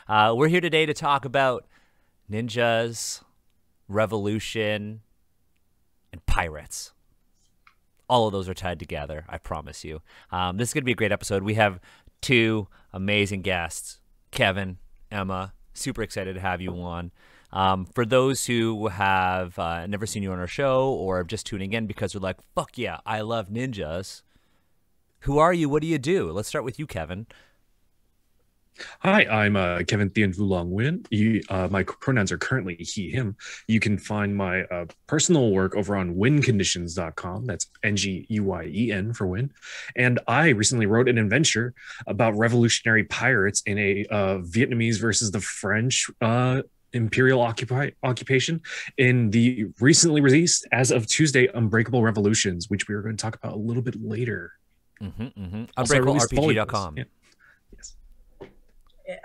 We're here today to talk about ninjas, revolution, and pirates. All of those are tied together, I promise you. This is going to be a great episode. We have two amazing guests, Kevin, Emma. Super excited to have you on. For those who have never seen you on our show or are just tuning in because they're like, fuck yeah, I love ninjas. Who are you? What do you do? Let's start with you, Kevin. Hi, I'm Kevin Thien Vulong Nguyen. My pronouns are currently he, him. You can find my personal work over on winconditions.com. That's Nguyen for win. And I recently wrote an adventure about revolutionary pirates in a Vietnamese versus the French imperial occupation in the recently released, as of Tuesday, Unbreakable Revolutions, which we are going to talk about a little bit later. UnbreakableRPG.com. Yeah. Yes. Yeah.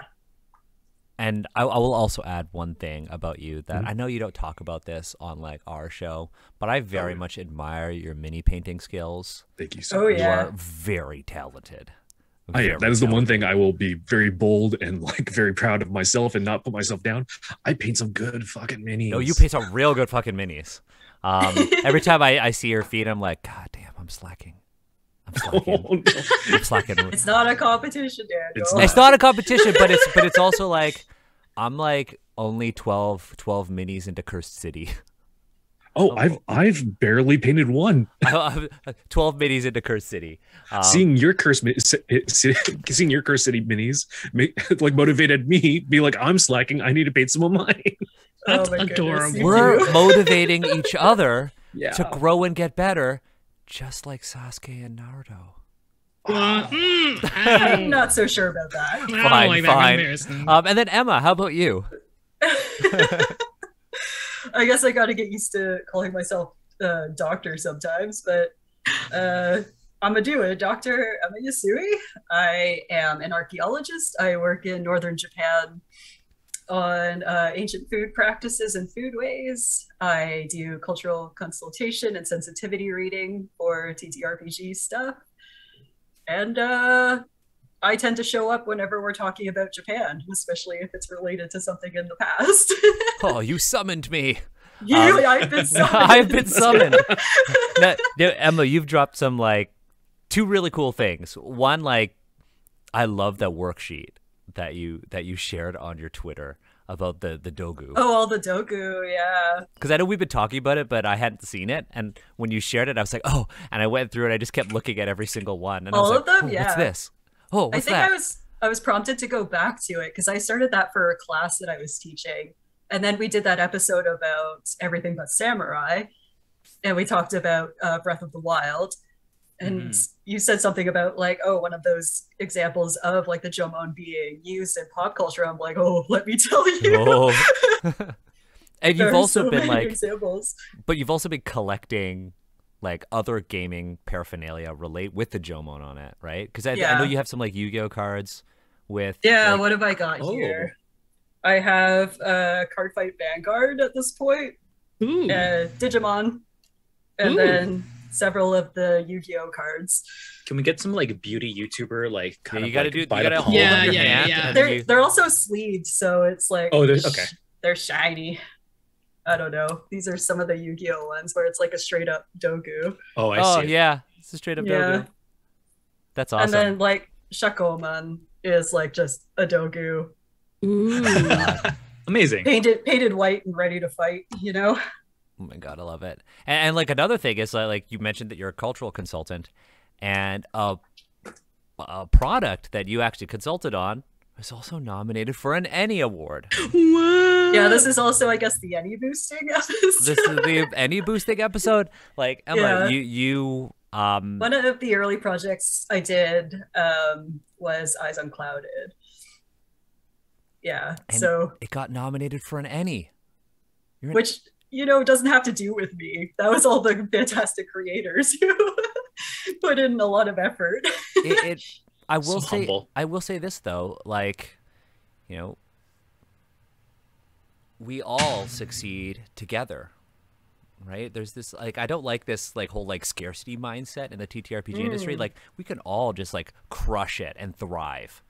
And I will also add one thing about you that I know you don't talk about this on like our show, but I very much admire your mini painting skills. Thank you so much. You are very talented. That is the one thing I will be very bold and like very proud of myself and not put myself down. I paint some good fucking minis. No, you paint some real good fucking minis. Every time I see your feet, I'm like, God damn, I'm slacking. Oh, no. I'm slacking. It's not a competition, Daniel. It's not a competition, but it's also like I'm like only 12 minis into Cursed City. Oh, I've barely painted one. 12 minis into Cursed City. Seeing your Cursed City minis like motivated me. Be like, I'm slacking. I need to paint some of mine. That's adorable. We're motivating each other Yeah. to grow and get better, just like Sasuke and Naruto. I'm not so sure about that. Fine. And then Emma, how about you? I guess I got to get used to calling myself doctor sometimes, but I'm a Dr. Emma Yasui. I am an archaeologist. I work in northern Japan on ancient food practices and foodways. I do cultural consultation and sensitivity reading for TTRPG stuff. And I tend to show up whenever we're talking about Japan, especially if it's related to something in the past. Oh, you summoned me. I've been summoned. I've been summoned. Now, Emma, you've dropped some like two really cool things. One, like, I love that worksheet that you shared on your Twitter about the dogu. Oh, all the dogu, yeah. Because I know we've been talking about it, but I hadn't seen it. And when you shared it, I was like, oh. And I went through it. I just kept looking at every single one. And all I was of like, them, oh, yeah. what's this? Oh, what's I think that? I was prompted to go back to it because I started that for a class that I was teaching. And then we did that episode about everything but samurai. And we talked about Breath of the Wild. And you said something about like, oh, one of those examples of like the Jomon being used in pop culture. I'm like, oh, let me tell you. Oh. And you've also so been many like, examples. but you've also been collecting like other gaming paraphernalia relate with the Jomon on it, right? Because I know you have some like YuGiOh cards with. Yeah, like, what have I got here? I have Cardfight Vanguard at this point. Ooh. Digimon. And then several of the Yu-Gi-Oh cards. Can we get some like beauty YouTuber like kind you of gotta like, do. You by gotta the hold palm? up your Yeah, hand. yeah. And then They're also sleeved, so it's like Okay. they're shiny. I don't know. These are some of the Yu-Gi-Oh ones where it's like a straight up dogu. Oh, I Oh see. yeah, it's a straight up dogu. That's awesome. And then like Shakoman is like just a dogu. Ooh. Amazing. Painted white and ready to fight, you know? Oh my god, I love it. And like another thing is like you mentioned that you're a cultural consultant, and a product that you actually consulted on was also nominated for an Any Award. Wow. Yeah, this is also, I guess, the any boosting episode. This is the Any Boosting episode. Like Emma, Yeah. you One of the early projects I did was Eyes Unclouded. Yeah, and so it got nominated for an Any. which doesn't have to do with me. That was all the fantastic creators who put in a lot of effort. I will So say humble. I will say this though, like, we all succeed together, right? There's this like I don't like this like whole like scarcity mindset in the TTRPG industry. Like we can all just like crush it and thrive.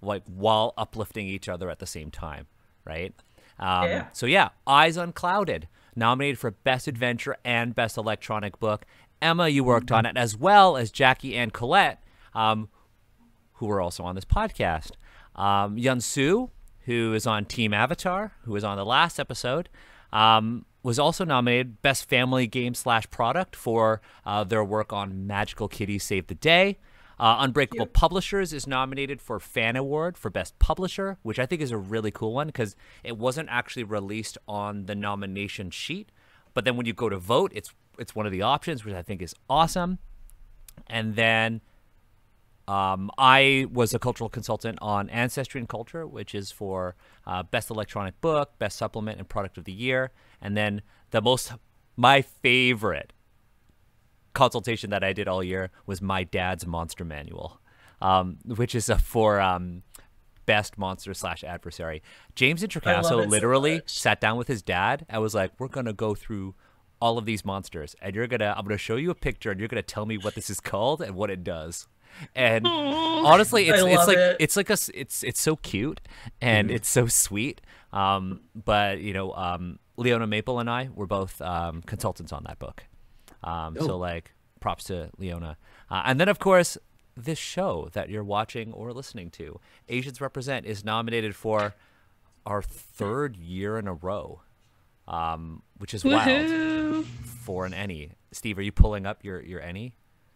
like while uplifting each other at the same time, right? Yeah. So yeah, Eyes Unclouded, nominated for Best Adventure and Best Electronic Book. Emma, you worked on it, as well as Jackie and Colette, who were also on this podcast. Yun Su, who is on Team Avatar, who was on the last episode, was also nominated Best Family Game / Product for their work on Magical Kitty Save the Day. Unbreakable Publishers is nominated for Fan Award for Best Publisher, which I think is a really cool one because it wasn't actually released on the nomination sheet. But then when you go to vote, it's one of the options, which I think is awesome. And then I was a cultural consultant on Ancestry and Culture, which is for Best Electronic Book, Best Supplement, and Product of the Year. And then my favorite consultation that I did all year was my dad's Monster Manual, which is for Best Monster / Adversary. James Introcaso literally sat down with his dad and was like, we're going to go through all of these monsters, and I'm going to show you a picture, and you're going to tell me what this is called and what it does. And honestly, it's so cute and it's so sweet. But you know, Leona Maple and I were both consultants on that book. So like props to Leona. And then of course, this show that you're watching or listening to, Asians Represent, is nominated for our 3rd year in a row, which is wild for an Ennie. Steve, are you pulling up your Ennie?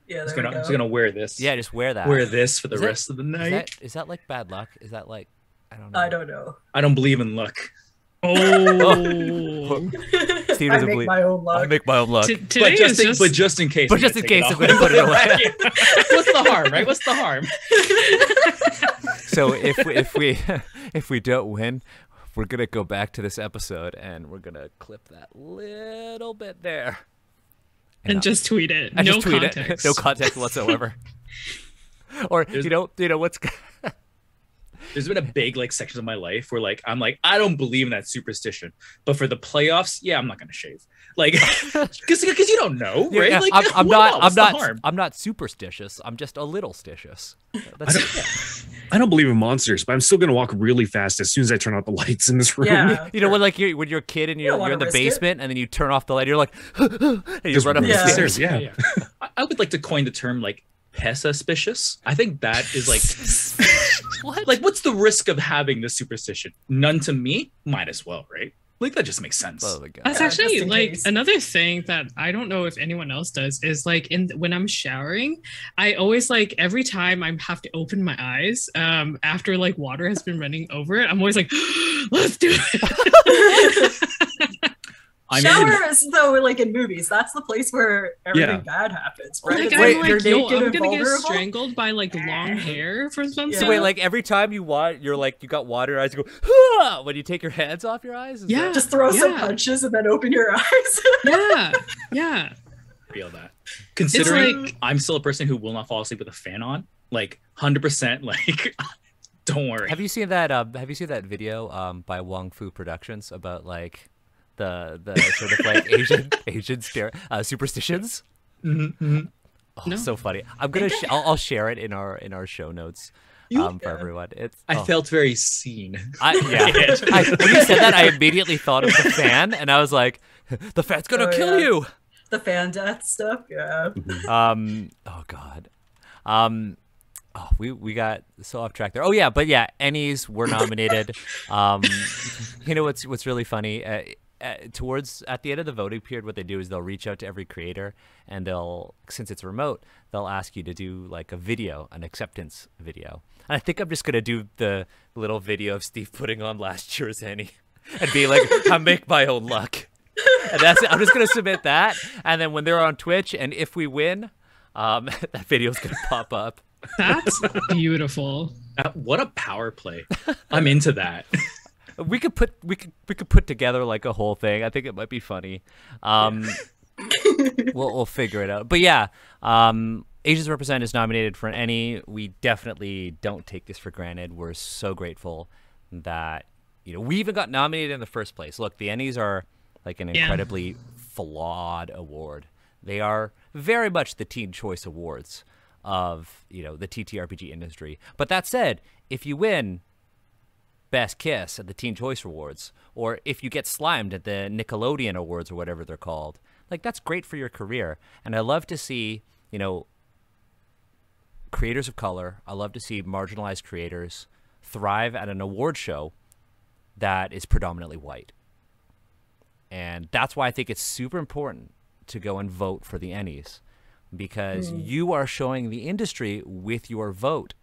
Yeah, I'm just gonna wear this. Yeah, just wear that. Wear this for the rest of the night. Is that like bad luck? Is that like, I don't know. I don't know. I don't believe in luck. Oh. Steve I doesn't make believe. my own luck. I make my own luck. Today But just in case. But just in case, I'm going to put it away. What's the harm, right? What's the harm? So if we don't win, we're gonna go back to this episode and we're gonna clip that little bit there and just tweet it. And No just tweet context. it. No context whatsoever. Or you know what's. There's been a big like section of my life where like I'm like I don't believe in that superstition, but for the playoffs, yeah, I'm not gonna shave, like because you don't know, right? Yeah, like I'm not superstitious. I'm just a little stitious. I don't believe in monsters, but I'm still gonna walk really fast as soon as I turn out the lights in this room. Yeah. You know when like when you're a kid and you're in the basement and then you turn off the light, you're like, and you Just run up the Yeah. stairs. Yeah. I would like to coin the term like pessa-spicious. I think that is like What? like what's the risk of having this superstition? None to me, might as well, right? Like that just makes sense. Oh my God. That's Yeah, actually just in like case. another thing that I don't know if anyone else does is like when I'm showering, I always like every time I have to open my eyes after like water has been running over it, I'm always like, let's do it. Showers, though, like in movies, that's the place where everything bad happens, right? Like, It's Wait, I'm you're like, yo, naked I'm and gonna get vulnerable. strangled by like long hair for something. So Yeah. wait, like every time you you're like you got water in your eyes, you go "Huh!" when you take your hands off your eyes. Is Yeah. that- Just throw some Yeah. punches and then open your eyes. Yeah. feel that. Considering like- I'm still a person who will not fall asleep with a fan on, like 100%, like don't worry. Have you seen that? Have you seen that video by Wong Fu Productions about like the sort of like Asian superstitions? Mm-hmm. Oh, No. so funny. I'm gonna I'll share it in our show notes for everyone. It's I felt very seen. when you said that, I immediately thought of the fan, and I was like, the fan's gonna Oh, kill yeah. you. The fan death stuff, yeah. Oh God. We got so off track there. Oh yeah, but yeah, Ennies were nominated. You know what's really funny? Towards at the end of the voting period, what they do is they'll reach out to every creator, and since it's remote, they'll ask you to do like a video, an acceptance video. And I think I'm just gonna do the little video of Steve putting on last year's Ennie and be like, I make my own luck. And that's it. I'm just gonna submit that, and then when they're on Twitch, and if we win, that video's gonna pop up. That's beautiful. What a power play. I'm into that. We could put together like a whole thing. I think it might be funny. We'll figure it out. But yeah, Asians Represent is nominated for an Ennie. We definitely don't take this for granted. We're so grateful that we even got nominated in the first place. Look, the Ennies are like an incredibly flawed award. They are very much the Teen Choice Awards of, you know, the TTRPG industry. But that said, if you win Best Kiss at the Teen Choice Awards, or if you get slimed at the Nickelodeon Awards or whatever they're called, like, that's great for your career. And I love to see, you know, creators of color, I love to see marginalized creators thrive at an award show that is predominantly white. And that's why I think it's super important to go and vote for the Ennies, because you are showing the industry with your vote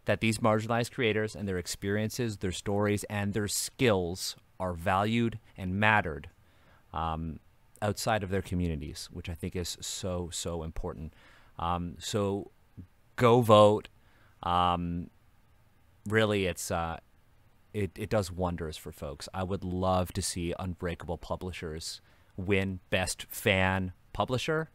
that these marginalized creators and their experiences, their stories, and their skills are valued and mattered outside of their communities, which I think is so, so important. So go vote. Really, it does wonders for folks. I would love to see Unbreakable Publishers win Best Fan Publisher,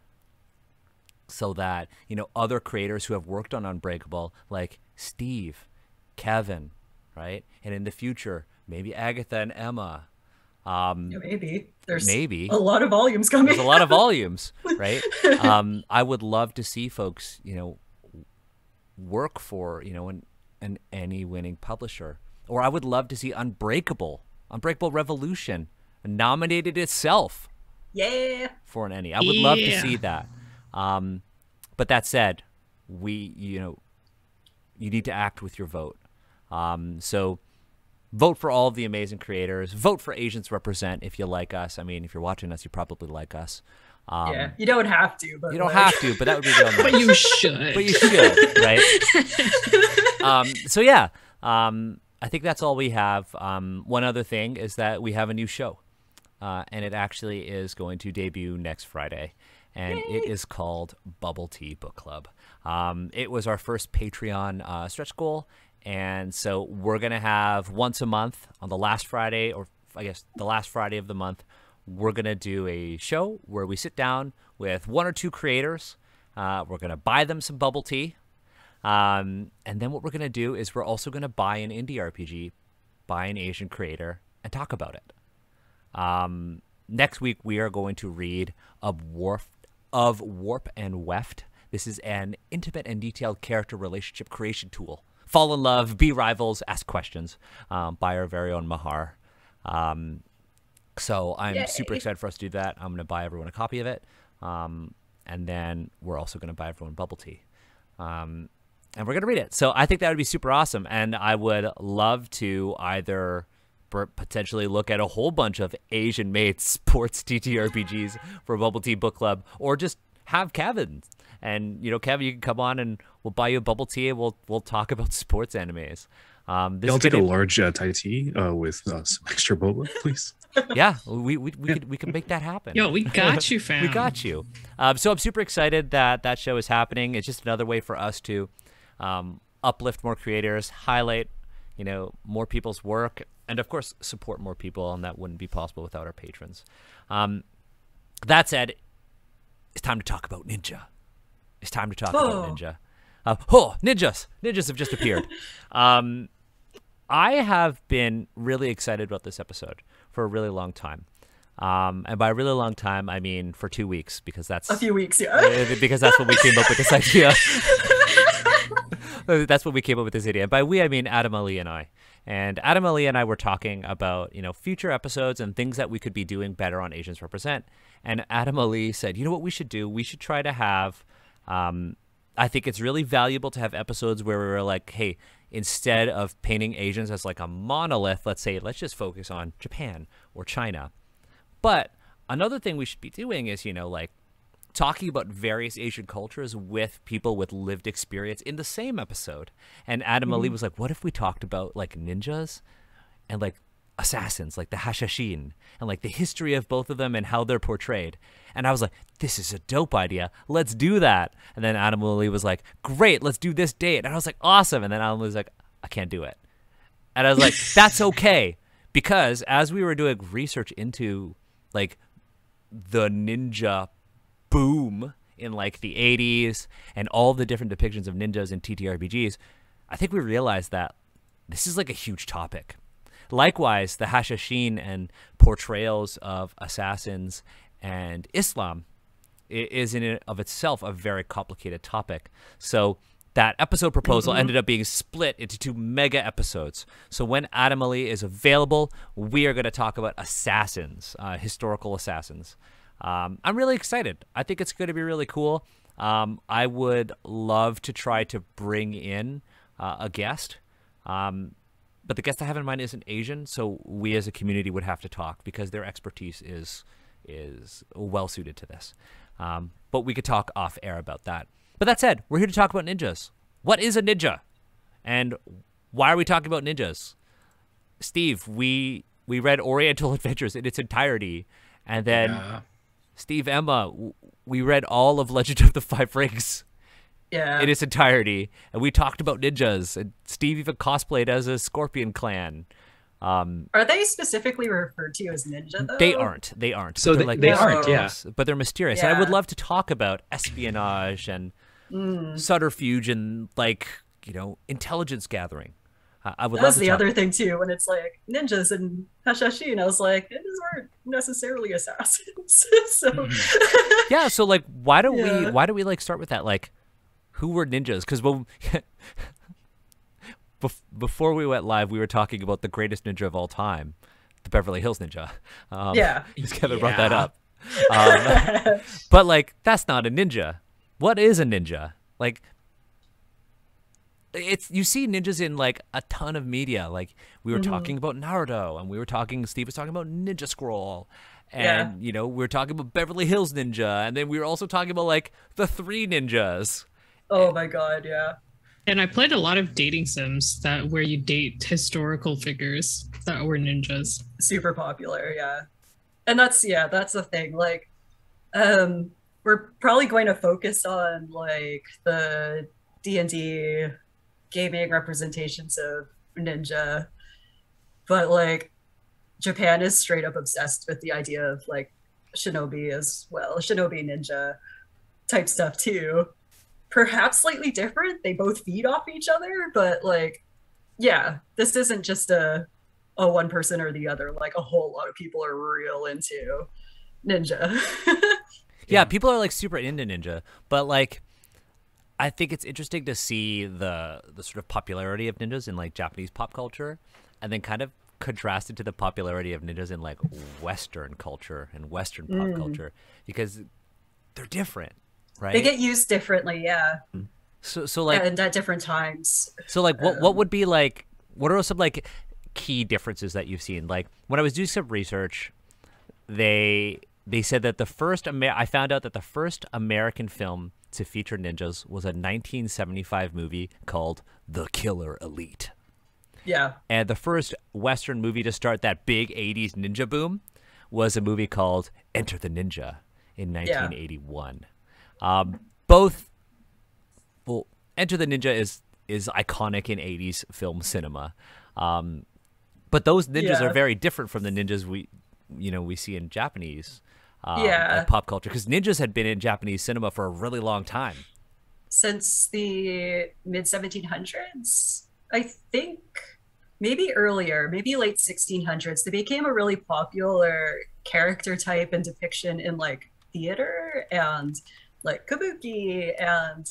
so that, you know, other creators who have worked on Unbreakable, like Steve, Kevin, right? And in the future, maybe Agatha and Emma. Maybe. There's maybe a lot of volumes coming. There's a lot of volumes, right? I would love to see folks, you know, work for, you know, an Ennie winning publisher. Or I would love to see Unbreakable Revolution nominated itself for an Ennie. I would love to see that. But that said, you know, you need to act with your vote. So vote for all of the amazing creators. Vote for Asians Represent if you like us. I mean, if you're watching us, you probably like us. Yeah, you don't have to, but you don't have to, but that would be real nice. But you should. But you should, right? So yeah, I think that's all we have. One other thing is that we have a new show, and it actually is going to debut next Friday, and it is called Bubble Tea Book Club. It was our first Patreon stretch goal, and so we're gonna have once a month on the last Friday, or I guess the last Friday of the month, we're going to do a show where we sit down with one or two creators. We're going to buy them some bubble tea. And then what we're going to do is we're also going to buy an indie RPG, buy an Asian creator, and talk about it. Next week, we are going to read of Warp and Weft. This is an intimate and detailed character relationship creation tool. Fall in love, be rivals, ask questions, by our very own Mahar. So I'm super excited for us to do that. I'm going to buy everyone a copy of it. And then we're also going to buy everyone bubble tea. And we're going to read it. So I think that would be super awesome. And I would love to either potentially look at a whole bunch of Asian-made sports TTRPGs for Bubble Tea Book Club, or just have Kevin. And, you know, Kevin, you can come on and we'll buy you a bubble tea and we'll talk about sports animes. I'll take a large Thai tea with some extra boba, please. Yeah, we can make that happen. Yo, we got you, fam. We got you. So I'm super excited that show is happening. It's just another way for us to uplift more creators, highlight, you know, more people's work, and of course support more people. And that wouldn't be possible without our patrons. That said, it's time to talk about Ninja. It's time to talk about Ninja. Ninjas have just appeared. I have been really excited about this episode for a really long time. And by a really long time, I mean for 2 weeks, because that's a few weeks, yeah. Because that's when we came up with this idea. That's when we came up with this idea. And by we, I mean Adam Ali and I. And Adam Ali and I were talking about, you know, future episodes and things that we could be doing better on Asians Represent. And Adam Ali said, you know what we should do? We should try to have, I think it's really valuable to have episodes where we're like, hey, instead of painting Asians as like a monolith, let's just focus on Japan or China. But another thing we should be doing is, you know, like talking about various Asian cultures with people with lived experience in the same episode. And Adam Ali was like, what if we talked about like ninjas and like assassins, like the Hashashin, and like the history of both of them and how they're portrayed? And I was like, this is a dope idea. Let's do that. And then Adam Ali was like, great, let's do this date. And I was like, awesome. And then Adam Ali was like, I can't do it. And I was like, that's okay. Because as we were doing research into like the ninja boom in like the 80s and all the different depictions of ninjas in TTRPGs, I think we realized that this is like a huge topic. Likewise, the Hashashin and portrayals of assassins and Islam is in and of itself a very complicated topic. So that episode proposal ended up being split into 2 mega episodes. So when Adamali is available, we are going to talk about assassins, historical assassins. I'm really excited. I think it's going to be really cool. I would love to try to bring in a guest. But the guest I have in mind isn't Asian, so we as a community would have to talk because their expertise is well suited to this. But we could talk off air about that. But that said, we're here to talk about ninjas. What is a ninja? And why are we talking about ninjas? Steve, we read Oriental Adventures in its entirety, and then Steve, Emma, we read all of Legend of the Five Rings. Yeah. In its entirety, and we talked about ninjas, and Steve even cosplayed as a Scorpion Clan. Are they specifically referred to as ninja though? They aren't. So But they they're aren't, yeah. But they're mysterious. And I would love to talk about espionage and subterfuge and intelligence gathering. I would love That's to the talk. other thing too, when it's like ninjas and Hashashi, I was like, ninjas aren't necessarily assassins. So Yeah, so why do we start with that? Who were ninjas? Because before we went live, we were talking about the greatest ninja of all time, the Beverly Hills Ninja. Because Kevin brought that up. But that's not a ninja. What is a ninja? You see ninjas in a ton of media. We were talking about Naruto, and Steve was talking about Ninja Scroll. And we were talking about Beverly Hills Ninja, and then we were also talking about the Three Ninjas. Oh my god, yeah. And I played a lot of dating sims where you date historical figures that were ninjas. Super popular, yeah. And that's the thing. We're probably going to focus on the D&D gaming representations of ninja, but Japan is straight up obsessed with the idea of shinobi as well, shinobi ninja type stuff too. Perhaps slightly different. They both feed off each other, but this isn't just a one person or the other. A whole lot of people are real into ninja. Yeah, people are super into ninja, but I think it's interesting to see the sort of popularity of ninjas in Japanese pop culture, and then kind of contrast it to the popularity of ninjas in Western culture and Western pop culture, because they're different. Right? They get used differently, yeah. So and at different times. So what would be what are some key differences that you've seen? When I was doing some research, they said that I found out that the first American film to feature ninjas was a 1975 movie called The Killer Elite. Yeah. And the first Western movie to start that big 80s ninja boom was a movie called Enter the Ninja in 1981. Enter the Ninja is iconic in 80s film cinema. But those ninjas are very different from the ninjas we see in Japanese pop culture, because ninjas had been in Japanese cinema for a really long time. Since the mid 1700s, I think. Maybe earlier, maybe late 1600s. They became a really popular character type and depiction in theater and kabuki and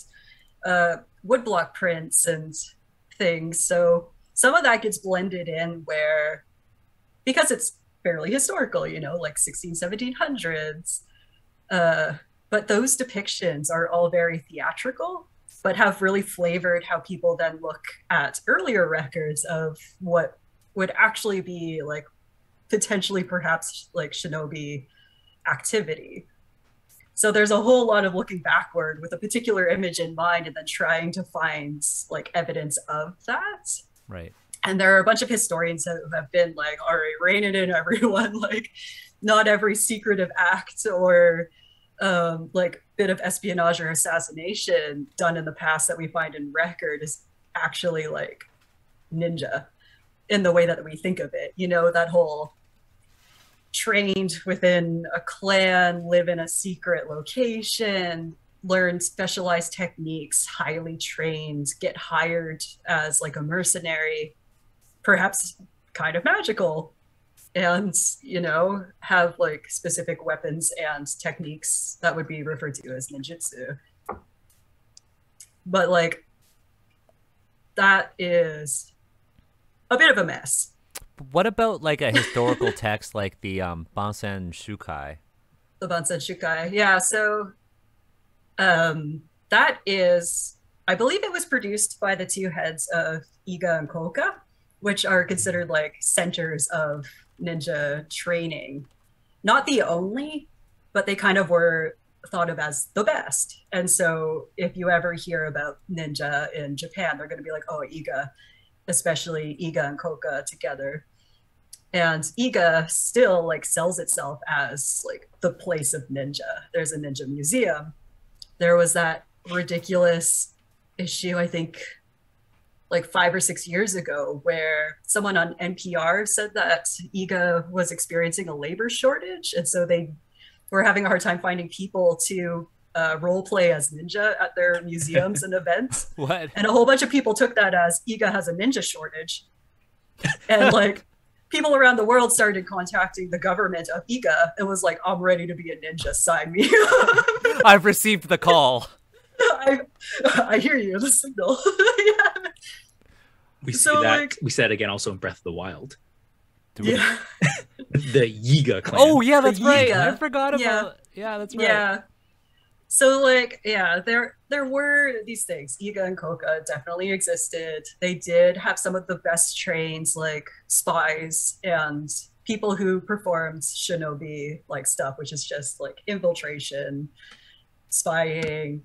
woodblock prints and things. So some of that gets blended in where, because it's fairly historical, 1700s. But those depictions are all very theatrical, but have really flavored how people then look at earlier records of what would actually be potentially perhaps shinobi activity. So there's a whole lot of looking backward with a particular image in mind and then trying to find evidence of that. Right. And there are a bunch of historians that have been all right, rein it in, everyone. Not every secretive act or bit of espionage or assassination done in the past that we find in record is actually ninja in the way that we think of it. That whole trained within a clan, live in a secret location, learn specialized techniques, highly trained, get hired as a mercenary, perhaps kind of magical. and, you know, have like specific weapons and techniques that would be referred to as ninjutsu. But like, that is a bit of a mess. What about like a historical text like the Bansen Shukai? The Bansen Shukai. Yeah, so that is, I believe it was produced by the two heads of Iga and Koka, which are considered like centers of ninja training. Not the only, but they kind of were thought of as the best. And so if you ever hear about ninja in Japan, they're going to be like, oh, Iga, especially Iga and Koka together. And Iga still like sells itself as like the place of ninja. There's a ninja museum. There was that ridiculous issue, I think, like 5 or 6 years ago, where someone on NPR said that Iga was experiencing a labor shortage. And so they were having a hard time finding people to role play as ninja at their museums and events. What? And a whole bunch of people took that as Iga has a ninja shortage. And like people around the world started contacting the government of Iga and was like, I'm ready to be a ninja, sign me. I've received the call. I hear you, the signal. Yeah. We see So, that. like- We said again also in Breath of the Wild. Yeah. The Yiga clan. Oh yeah, that's The right. Yiga. I forgot Yeah. about. Yeah, that's right. Yeah. So like, yeah, there were these things. Iga and Koka definitely existed. They did have some of the best trains, like spies and people who performed shinobi like stuff, which is just like infiltration, spying,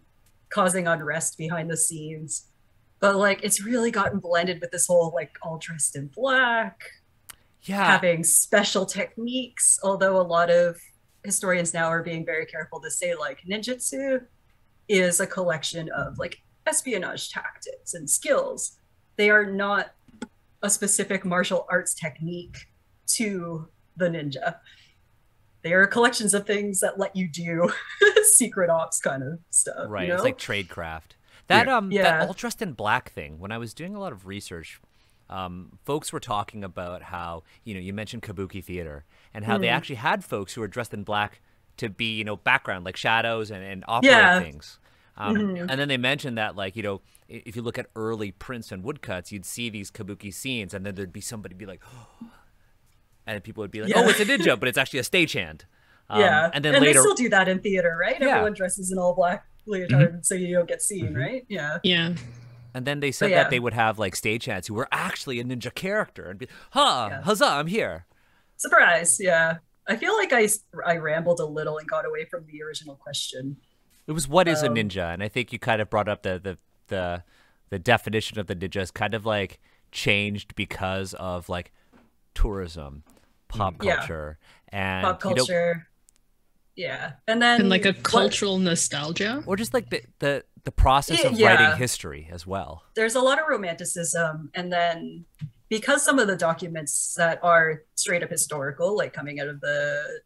causing unrest behind the scenes. But like it's really gotten blended with this whole like all dressed in black, Yeah. having special techniques, although a lot of historians now are being very careful to say like ninjutsu is a collection of like espionage tactics and skills. They are not a specific martial arts technique to the ninja. They are collections of things that let you do secret ops kind of stuff. Right. You know? It's like tradecraft. That Yeah. that all dressed in black thing. When I was doing a lot of research, folks were talking about how, you know, you mentioned kabuki theater and how they actually had folks who were dressed in black to be, you know, background, like shadows and operate Yeah. things. And then they mentioned that, like, you know, if you look at early prints and woodcuts, you'd see these kabuki scenes, and then there'd be somebody be like, and people would be like, Yeah. oh, it's a ninja, but it's actually a stagehand. Yeah. And then they later, still do that in theater, right? Yeah. Everyone dresses in all black leotard so you don't get seen, right? Yeah. Yeah. and then they said yeah. that they would have like stagehands who were actually a ninja character and be, huh, Yeah. huzzah, I'm here. Surprise. Yeah. I feel like I rambled a little and got away from the original question. It was what is a ninja, and I think you kind of brought up the definition of the ninja is kind of like changed because of like tourism, pop Yeah. culture, and Pop you know, culture. Yeah. And then And like a what- cultural nostalgia. or just like the process of Yeah. writing history as well. there's a lot of romanticism, and then because some of the documents that are straight up historical, like coming out of the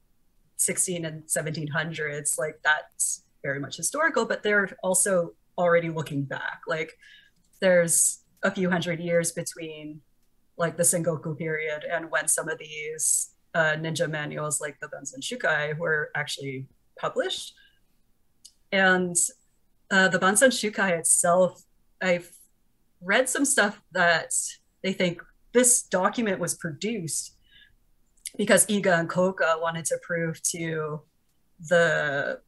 16 and 1700s, like that's very much historical, but they're also already looking back. Like there's a few hundred years between like the Sengoku period and when some of these ninja manuals like the Bansen Shukai were actually published. And the Bansen Shukai itself, I've read some stuff that they think this document was produced because Iga and Koka wanted to prove to the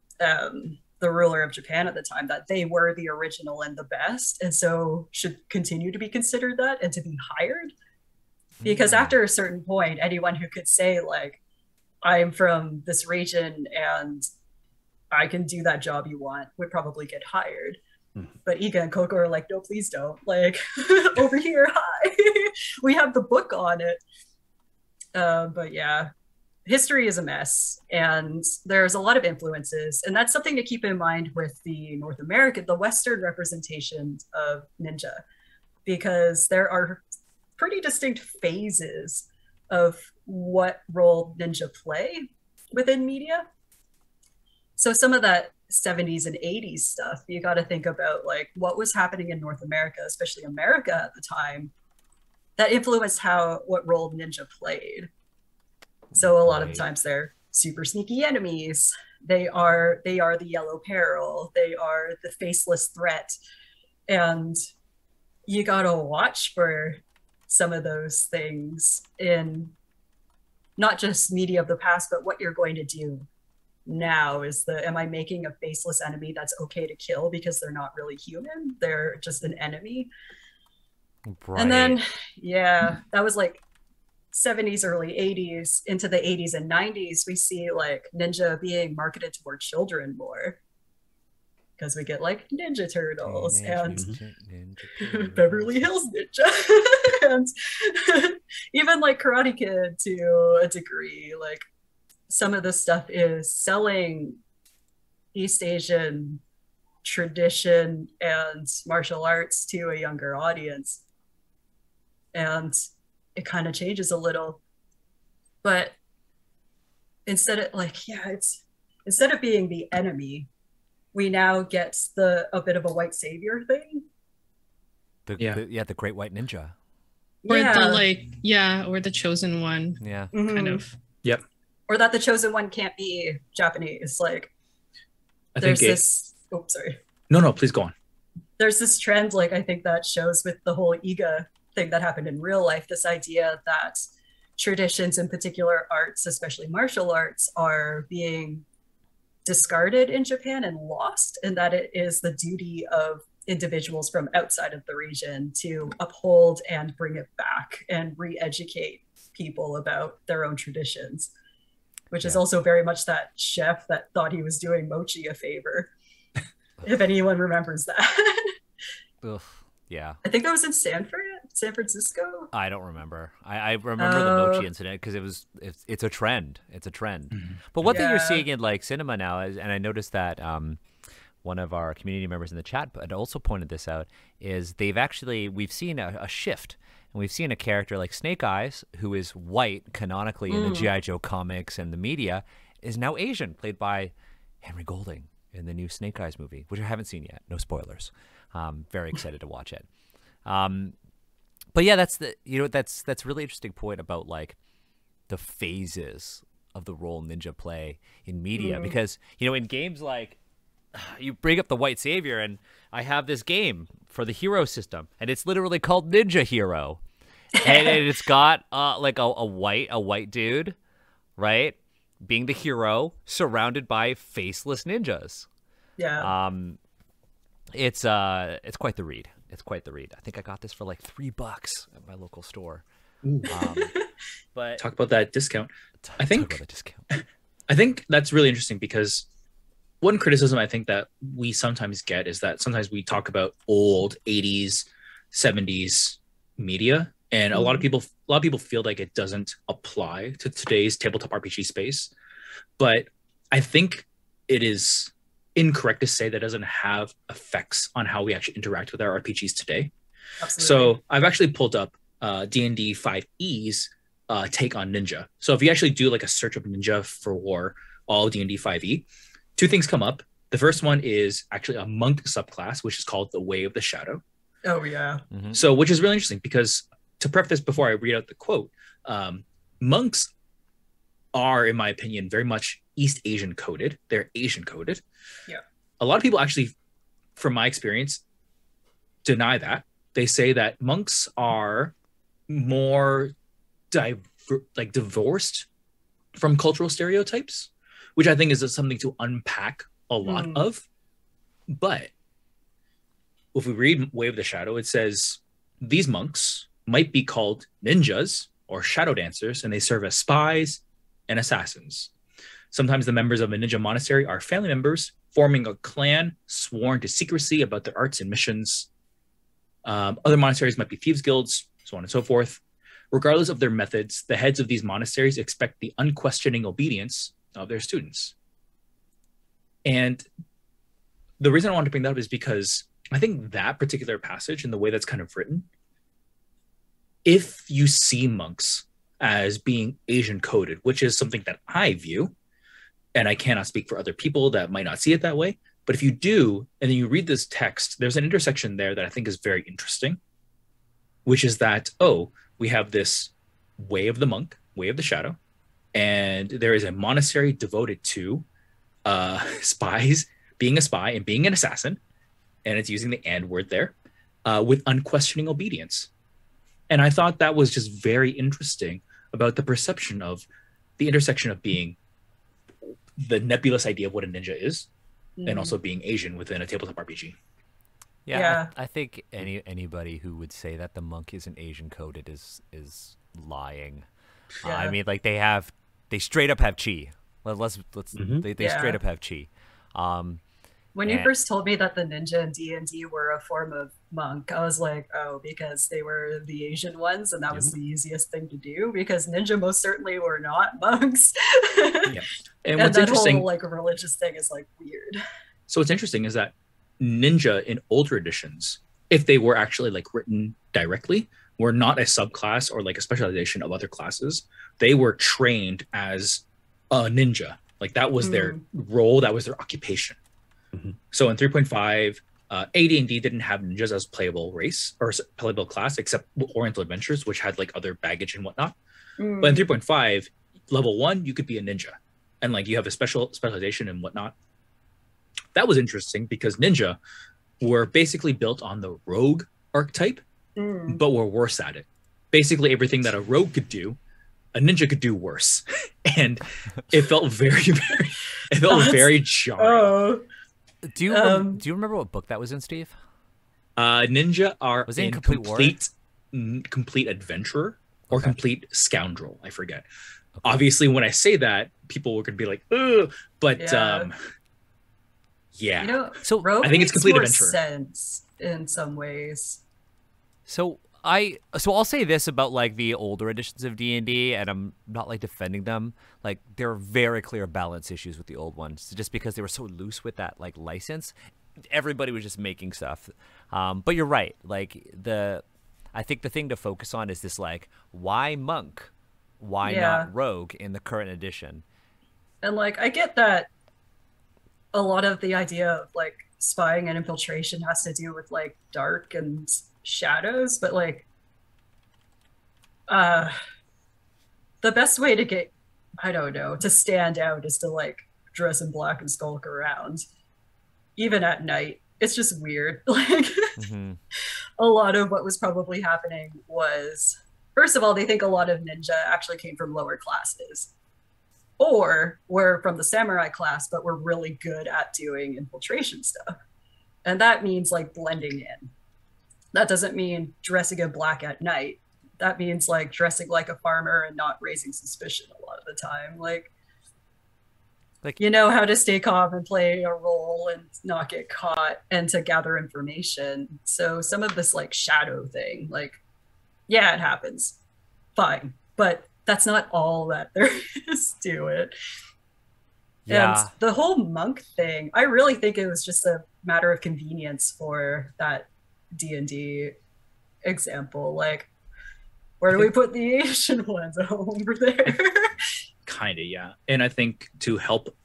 ruler of Japan at the time that they were the original and the best, and so should continue to be considered that and to be hired. Because after a certain point, anyone who could say like, I'm from this region and I can do that job you want would probably get hired. But Iga and Coco are like, no, please don't. Like, over here, hi. We have the book on it. But yeah, history is a mess. And there's a lot of influences. And that's something to keep in mind with the North American, the Western representation of ninja. Because there are pretty distinct phases of what role ninja play within media. So some of that 70s and 80s stuff, you got to think about like what was happening in North America, especially America at the time, that influenced what role ninja played. So a lot of Right. times they're super sneaky enemies. They are the yellow peril. They are the faceless threat. And you gotta watch for some of those things in not just media of the past, but what you're going to do now. Am I making a faceless enemy that's okay to kill because they're not really human? They're just an enemy. Right. And then, yeah, that was like 70s, early 80s, into the 80s and 90s, we see like ninja being marketed toward children more. Because we get like Ninja Turtles and Beverly Hills Ninja and even like Karate Kid to a degree. Like some of this stuff is selling East Asian tradition and martial arts to a younger audience. And it kind of changes a little. But instead of being the enemy, we now get a bit of a white savior thing. The Great White Ninja. Or or the chosen one. Yeah. Kind of. Yep. Or that the chosen one can't be Japanese. Like No, please go on. There's this trend, like I think that shows with the whole Iga thing that happened in real life, this idea that traditions, in particular arts, especially martial arts, are being discarded in Japan and lost, and that it is the duty of individuals from outside of the region to uphold and bring it back and re-educate people about their own traditions, which is also very much that chef that thought he was doing Mochi a favor. If anyone remembers that. Ugh, yeah. I think that was in San Francisco. I don't remember. I remember the Mochi incident because it's a trend. It's a trend. Mm-hmm. But one thing you're seeing in like cinema now is, and I noticed that one of our community members in the chat had also pointed this out, is we've seen a shift. And we've seen a character like Snake Eyes, who is white canonically in the YuGiOh comics and the media, is now Asian, played by Henry Golding in the new Snake Eyes movie, which I haven't seen yet. No spoilers. Very excited to watch it. But yeah, that's a really interesting point about like the phases of the role ninja play in media, because in games like you bring up the white savior, and I have this game for the hero system, and it's literally called Ninja Hero, and it's got like a white dude, right, being the hero surrounded by faceless ninjas. Yeah. It's quite the read. It's quite the read. I think I got this for like $3 at my local store. But Talk about that discount. talk about the discount. I think that's really interesting, because one criticism I think that we sometimes get is that sometimes we talk about old 80s, 70s media, and a lot of people feel like it doesn't apply to today's tabletop RPG space. But I think it is incorrect to say that doesn't have effects on how we actually interact with our RPGs today. Absolutely. So I've actually pulled up D&D 5e's take on ninja. So if you actually do like a search of ninja for all D&D 5e, two things come up. The first one is actually a monk subclass, which is called the Way of the Shadow. Oh yeah. So, which is really interesting, because to preface before I read out the quote, monks are, in my opinion, very much East Asian coded. They're Asian coded. Yeah. A lot of people actually, from my experience, deny that. They say that monks are more divorced from cultural stereotypes, which I think is something to unpack a lot of. But if we read Way of the Shadow, it says these monks might be called ninjas or shadow dancers, and they serve as spies and assassins. Sometimes the members of a ninja monastery are family members forming a clan sworn to secrecy about their arts and missions. Other monasteries might be thieves' guilds, so on and so forth. Regardless of their methods, the heads of these monasteries expect the unquestioning obedience of their students. And the reason I want to bring that up is because I think that particular passage and the way that's kind of written, if you see monks as being Asian coded, which is something that I view, and I cannot speak for other people that might not see it that way, but if you do, and then you read this text, there's an intersection there that I think is very interesting, which is that, we have this way of the monk, way of the shadow, and there is a monastery devoted to spies, being a spy and being an assassin, and it's using the and word there, with unquestioning obedience. And I thought that was just very interesting about the perception of the intersection of being the nebulous idea of what a ninja is, and also being Asian within a tabletop RPG. Yeah, I think anybody who would say that the monk isn't Asian coded is lying. Yeah. I mean, like they straight up have chi. Let's they straight up have chi. When you first told me that the ninja in D&D were a form of monk, I was like, oh, because they were the Asian ones, and that was the easiest thing to do, because ninja most certainly were not monks. And what's that interesting, whole like religious thing is like weird. So what's interesting is that ninja in older editions, if they were actually like written directly, were not a subclass or like a specialization of other classes. They were trained as a ninja. Like that was their role, that was their occupation. So in 3.5, AD&D didn't have ninjas as playable race or playable class, except Oriental Adventures, which had like other baggage and whatnot. But in 3.5, level 1, you could be a ninja, and like you have a specialization and whatnot. That was interesting because ninja were basically built on the rogue archetype, but were worse at it. Basically, everything that a rogue could do, a ninja could do worse, and it felt very jarring. Do you remember what book that was in, Steve? Ninja are was it in complete adventurer or complete scoundrel. I forget. Okay. Obviously, when I say that, people were going to be like, "Ugh," but yeah. You know, so rogue I think it's complete makes more adventure sense in some ways. So I'll say this about like the older editions of D&D, and I'm not like defending them. Like there are very clear balance issues with the old ones, just because they were so loose with that like license. Everybody was just making stuff. But you're right. Like I think the thing to focus on is this like why monk, why not rogue in the current edition. And like I get that a lot of the idea of like spying and infiltration has to do with like dark and shadows, but like the best way to get, I don't know, to stand out is to like dress in black and skulk around even at night. It's just weird. Like a lot of what was probably happening was, first of all, they think a lot of ninja actually came from lower classes or were from the samurai class but were really good at doing infiltration stuff, and that means like blending in. That doesn't mean dressing in black at night. That means like dressing like a farmer and not raising suspicion a lot of the time. Like you know how to stay calm and play a role and not get caught and to gather information. So some of this like shadow thing, like, yeah, it happens. Fine. But that's not all that there is to it. Yeah. And the whole monk thing, I really think it was just a matter of convenience for that D&D example. Like, where do we put the Asian ones? Over there? Kind of, yeah. And I think to help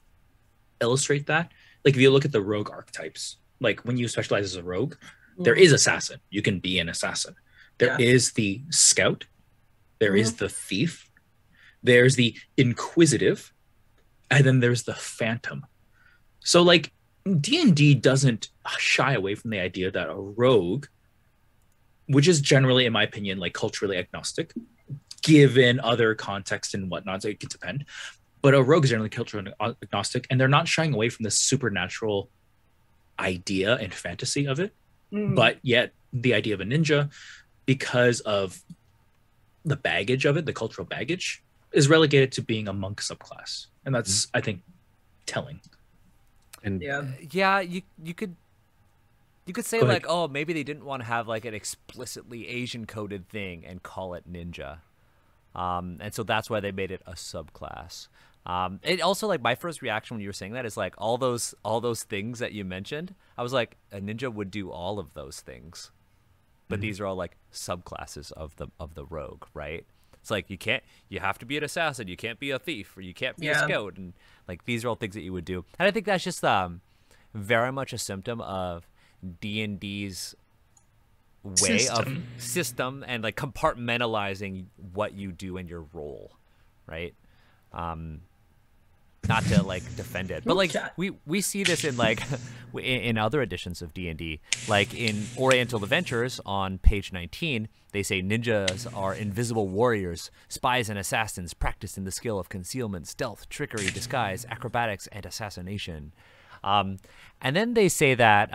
illustrate that, like if you look at the rogue archetypes, like when you specialize as a rogue, there is assassin. You can be an assassin. There is the scout. There is the thief. There's the inquisitive. And then there's the phantom. So like D&D doesn't shy away from the idea that a rogue, which is generally, in my opinion, like culturally agnostic, given other context and whatnot, so it could depend. But a rogue is generally culturally agnostic, and they're not shying away from the supernatural idea and fantasy of it. But yet the idea of a ninja, because of the baggage of it, the cultural baggage, is relegated to being a monk subclass. And that's, I think, telling. And you could say like, oh, maybe they didn't want to have like an explicitly Asian coded thing and call it ninja. And so that's why they made it a subclass. It also, like, my first reaction when you were saying that is like all those things that you mentioned. I was like, a ninja would do all of those things, but these are all like subclasses of the rogue, right? It's like you have to be an assassin, you can't be a thief, or you can't be a scout, and like these are all things that you would do. And I think that's just very much a symptom of D&D's way of system and like compartmentalizing what you do in your role, right? not to like defend it, but like Okay. we see this in like in other editions of D&D, like in Oriental Adventures on page 19, they say ninjas are invisible warriors, spies and assassins practiced in the skill of concealment, stealth, trickery, disguise, acrobatics, and assassination. And then they say that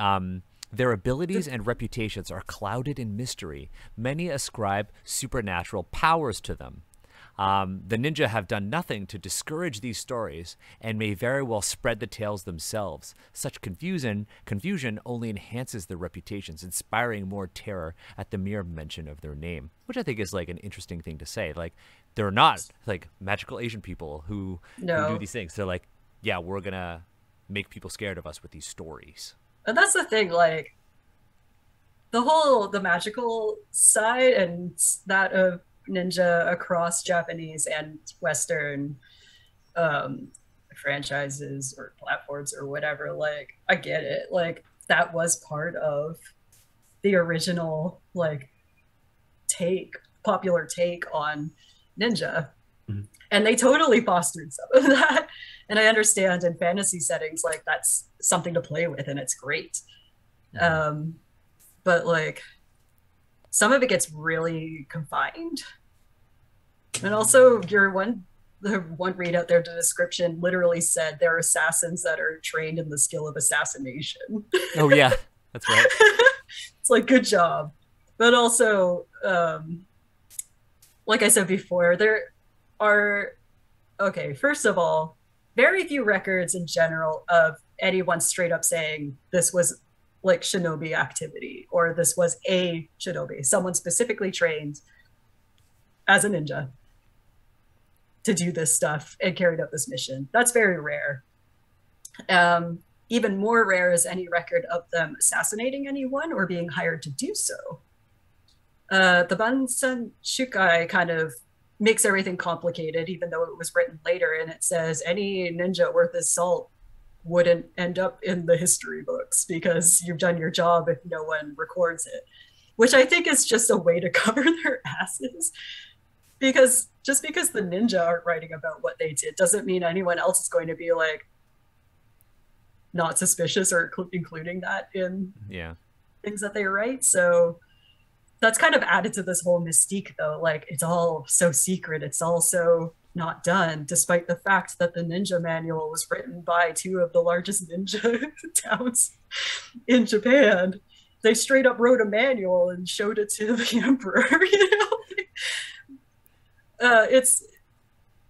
their abilities and reputations are clouded in mystery. Many ascribe supernatural powers to them. The ninja have done nothing to discourage these stories and may very well spread the tales themselves. Such confusion only enhances their reputations, inspiring more terror at the mere mention of their name, which I think is like an interesting thing to say. Like, they're not like magical Asian people who do these things. They're like, yeah, we're gonna make people scared of us with these stories. And that's the thing, like the magical side and that of ninja across Japanese and Western franchises or platforms or whatever, like I get it. Like that was part of the original like popular take on ninja. Mhm. And they totally fostered some of that. And I understand in fantasy settings, like that's something to play with and it's great. But like some of it gets really confined. And also the one readout there, the description literally said there are assassins that are trained in the skill of assassination. Oh yeah, that's right. It's like, good job. But also, like I said before, there are, okay, first of all, very few records in general of anyone straight up saying this was like shinobi activity or this was a shinobi, someone specifically trained as a ninja to do this stuff and carried out this mission. That's very rare. Even more rare is any record of them assassinating anyone or being hired to do so. The Bansan Shukai kind of makes everything complicated, even though it was written later, and it says any ninja worth his salt wouldn't end up in the history books because you've done your job if no one records it, which I think is just a way to cover their asses. Because just because the ninja aren't writing about what they did doesn't mean anyone else is going to be like not suspicious or including that in things that they write. So that's kind of added to this whole mystique though. Like it's all so secret. It's all so not done, despite the fact that the ninja manual was written by two of the largest ninja towns in Japan. They straight up wrote a manual and showed it to the emperor, you know?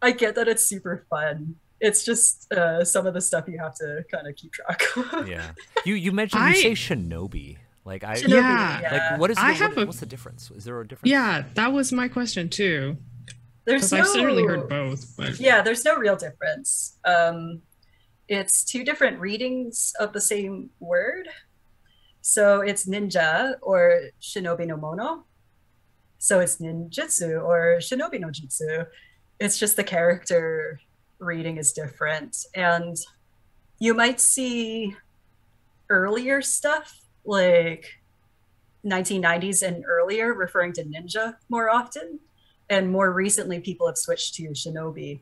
I get that it's super fun. It's just some of the stuff you have to kind of keep track of. Yeah. You mentioned you say shinobi. Like Shinobi, like what is what's the difference? Is there a difference? Yeah, that was my question too. There's I've certainly heard both. But yeah, there's no real difference. It's two different readings of the same word. So it's ninja or shinobi no mono. So it's ninjutsu or shinobi no jutsu. It's just the character reading is different. And you might see earlier stuff like 1990s and earlier referring to ninja more often. And more recently, people have switched to shinobi.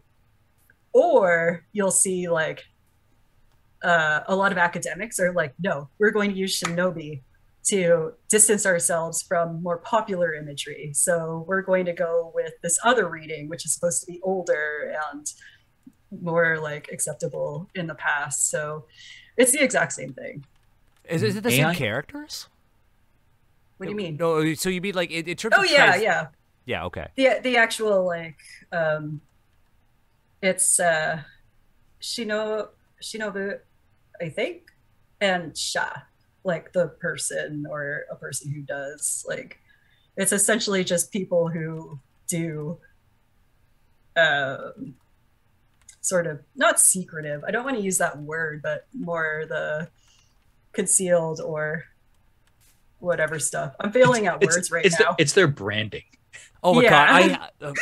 Or you'll see like a lot of academics are like, no, we're going to use shinobi to distance ourselves from more popular imagery. So we're going to go with this other reading, which is supposed to be older and more like acceptable in the past. So it's the exact same thing. Is it the same characters? What do you mean? No, so you mean like in terms of yeah, okay. The actual like it's shinobu, I think, and sha, like the person or a person who does, like it's essentially just people who do sort of not secretive, I don't want to use that word, but more the concealed or whatever stuff. I'm failing at words right now. It's their branding. Oh my god!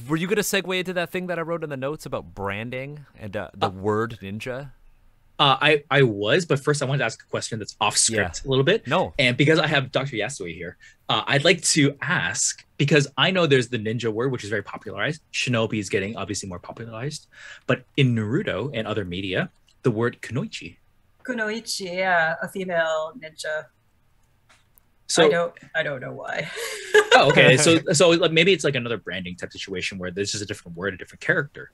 Were you gonna segue into that thing that I wrote in the notes about branding and the word ninja? I was, but first I wanted to ask a question that's off script a little bit. No. And because I have Dr. Yasui here, I'd like to ask, because I know there's the ninja word, which is very popularized. Shinobi is getting obviously more popularized. But in Naruto and other media, the word kunoichi. Kunoichi, yeah, a female ninja. So I don't know why. oh, okay. So like, maybe it's like another branding type situation where there's just a different word, a different character.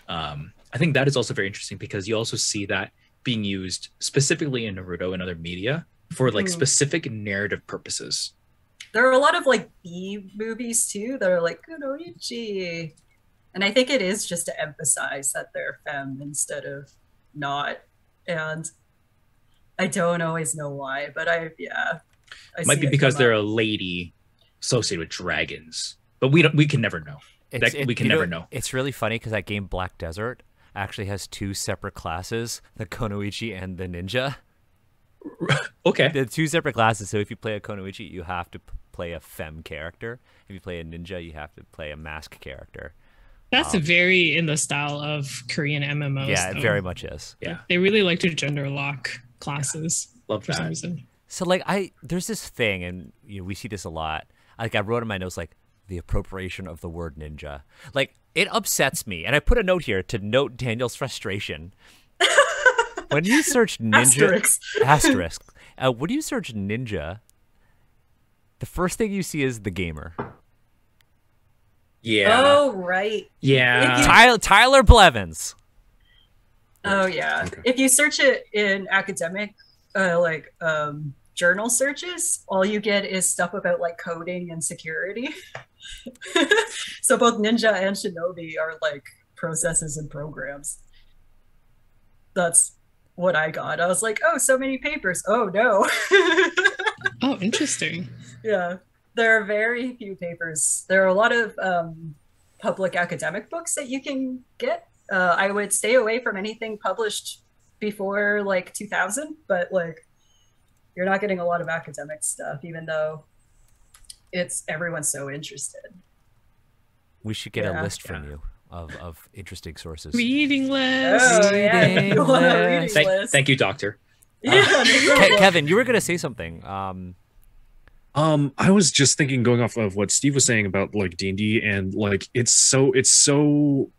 I think that is also very interesting because you also see that being used specifically in Naruto and other media for like specific narrative purposes. There are a lot of like B movies too that are like kunoichi, and I think it is just to emphasize that they're femme instead of not. And I don't always know why, but I might be because they're a lady associated with dragons, but we can never know. We can never know. It's really funny because that game Black Desert actually has two separate classes, the Konoichi and the Ninja. Okay. They're two separate classes, so if you play a Konoichi, you have to play a femme character. If you play a Ninja, you have to play a mask character. That's very in the style of Korean MMOs. Yeah, though. it very much is. Yeah. They really like to gender lock classes. Love for some that. reason. So like there's this thing, and we see this a lot. Like I wrote in my notes like the appropriation of the word ninja. Like it upsets me, and I put a note here to note Daniel's frustration. When you search ninja asterisk, when you search ninja, the first thing you see is the gamer. Yeah. Oh right. Yeah. Tyler Blevins. Oh yeah. Okay. If you search it in academic journal searches, all you get is stuff about like coding and security. So both ninja and shinobi are like processes and programs. That's what I got. I was like, oh, so many papers. Oh no. Oh, interesting. Yeah, there are very few papers. There are a lot of public academic books that you can get. I would stay away from anything published before like 2000, but like you're not getting a lot of academic stuff, even though everyone's so interested. We should get a list from you of interesting sources. Reading list. Oh, yeah. Go on a reading list. Thank you, Doctor. Yeah, Kevin, you were going to say something. I was just thinking, going off of what Steve was saying about like D&D, and like it's so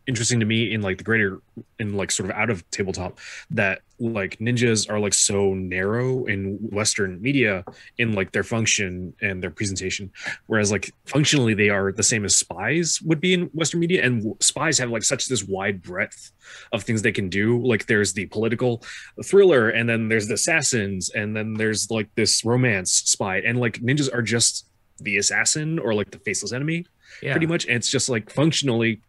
interesting to me in like the greater, in like sort of out of tabletop, that like ninjas are like so narrow in Western media in like their function and their presentation, whereas like functionally they are the same as spies would be in Western media, and spies have like such this wide breadth of things they can do. Like there's the political thriller, and then there's the assassins, and then there's like this romance spy, and like ninjas are just the assassin or like the faceless enemy, pretty much. And it's just like functionally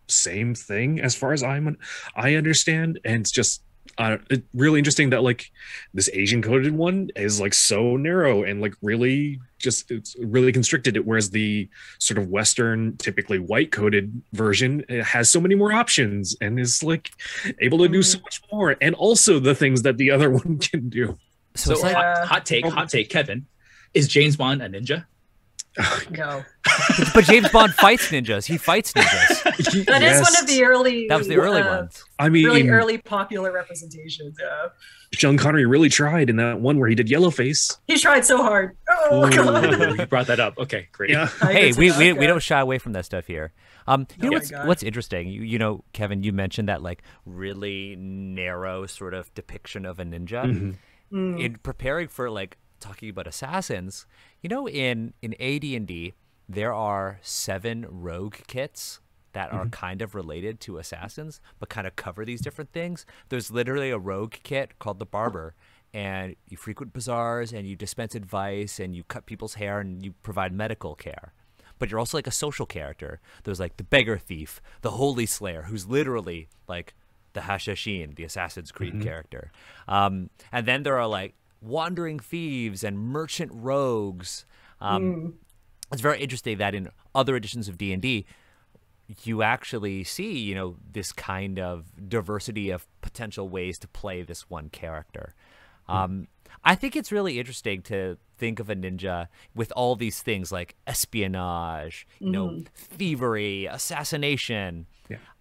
same thing as far as I understand, and it's just really interesting that like this Asian coded one is like so narrow and like really just it's really constricted it, whereas the sort of Western typically white coded version has so many more options and is like able to do so much more, and also the things that the other one can do. So it's like, hot take, Kevin, is James Bond a ninja? No. but James Bond fights ninjas. He fights ninjas. That is one of the early. That was the early ones. I mean, really early popular representations. Yeah. Sean Connery really tried in that one where he did Yellowface. He tried so hard. Oh god. You brought that up. Okay, great. Yeah. Hey, we don't shy away from that stuff here. You know God. what's interesting? You know, Kevin, you mentioned that like really narrow sort of depiction of a ninja. In preparing for like talking about assassins, you know, in AD&D there are 7 rogue kits that are kind of related to assassins but kind of cover these different things. There's literally a rogue kit called the Barber, and you frequent bazaars and you dispense advice and you cut people's hair and you provide medical care. But you're also like a social character. There's like the Beggar Thief, the Holy Slayer, who's literally like the Hashashin, the Assassin's Creed character. And then there are like wandering thieves and merchant rogues. It's very interesting that in other editions of D&D, you actually see, you know, this kind of diversity of potential ways to play this one character. I think it's really interesting to think of a ninja with all these things like espionage, you know, thievery, assassination.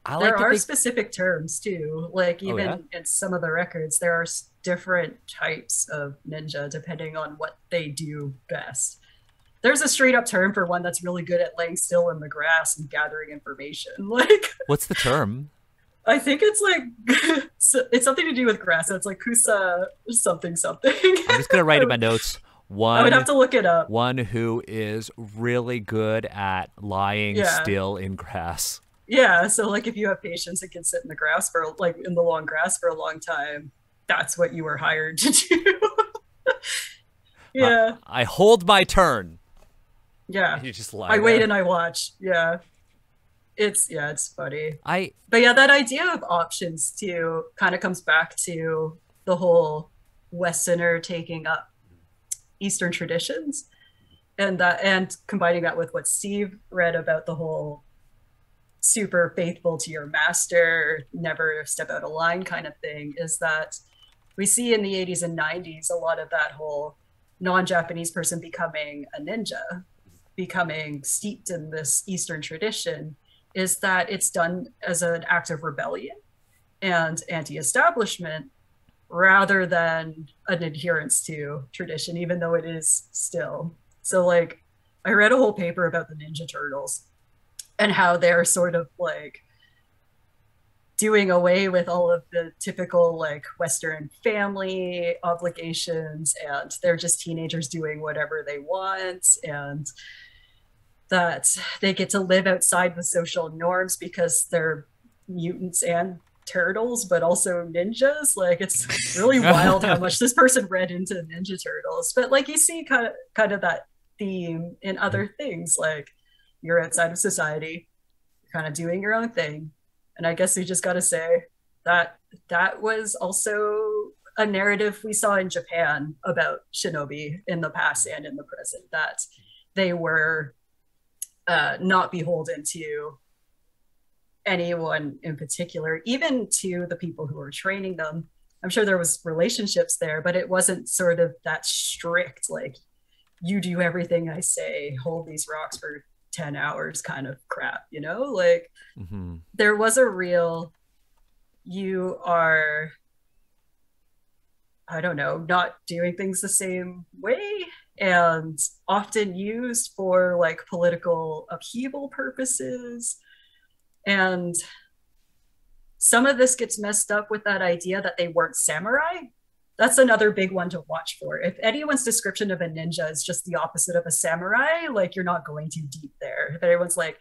I like There that are they. specific terms too. Like Oh, even yeah? in some of the records, there are different types of ninja depending on what they do best. There's a straight up term for one that's really good at laying still in the grass and gathering information. Like What's the term? I think it's like it's something to do with grass. So it's like kusa something something. I'm just gonna write in my notes. I would have to look it up. One who is really good at lying Yeah. still in grass. Yeah, so like if you have patients that can sit in the grass for like in the long grass for a long time, that's what you were hired to do. Yeah. I hold my turn. Yeah. You just lie. I wait there. and I watch. Yeah. It's funny. I But yeah, that idea of options too kind of comes back to the whole Westerner taking up Eastern traditions and combining that with what Steve read about the whole super faithful to your master, never step out of line kind of thing, is that we see in the 80s and 90s a lot of that whole non-Japanese person becoming a ninja, becoming steeped in this Eastern tradition, is that it's done as an act of rebellion and anti-establishment rather than an adherence to tradition, even though it is still. So like I read a whole paper about the Ninja Turtles and how they're sort of like doing away with all of the typical like Western family obligations, and they're just teenagers doing whatever they want, and that they get to live outside the social norms because they're mutants and turtles, but also ninjas. Like it's really wild how much this person read into Ninja Turtles. But like you see kind of that theme in other things, like you're outside of society, you're kind of doing your own thing. And I guess we just got to say that that was also a narrative we saw in Japan about shinobi in the past and in the present, that they were not beholden to anyone in particular, even to the people who were training them. I'm sure there was relationships there, but it wasn't sort of that strict, like you do everything I say, hold these rocks for 10 hours kind of crap, you know? Like there was a real, you are, I don't know, not doing things the same way, and often used for like political upheaval purposes. And some of this gets messed up with that idea that they weren't samurai. That's another big one to watch for. If anyone's description of a ninja is just the opposite of a samurai, like you're not going too deep there. If everyone's like,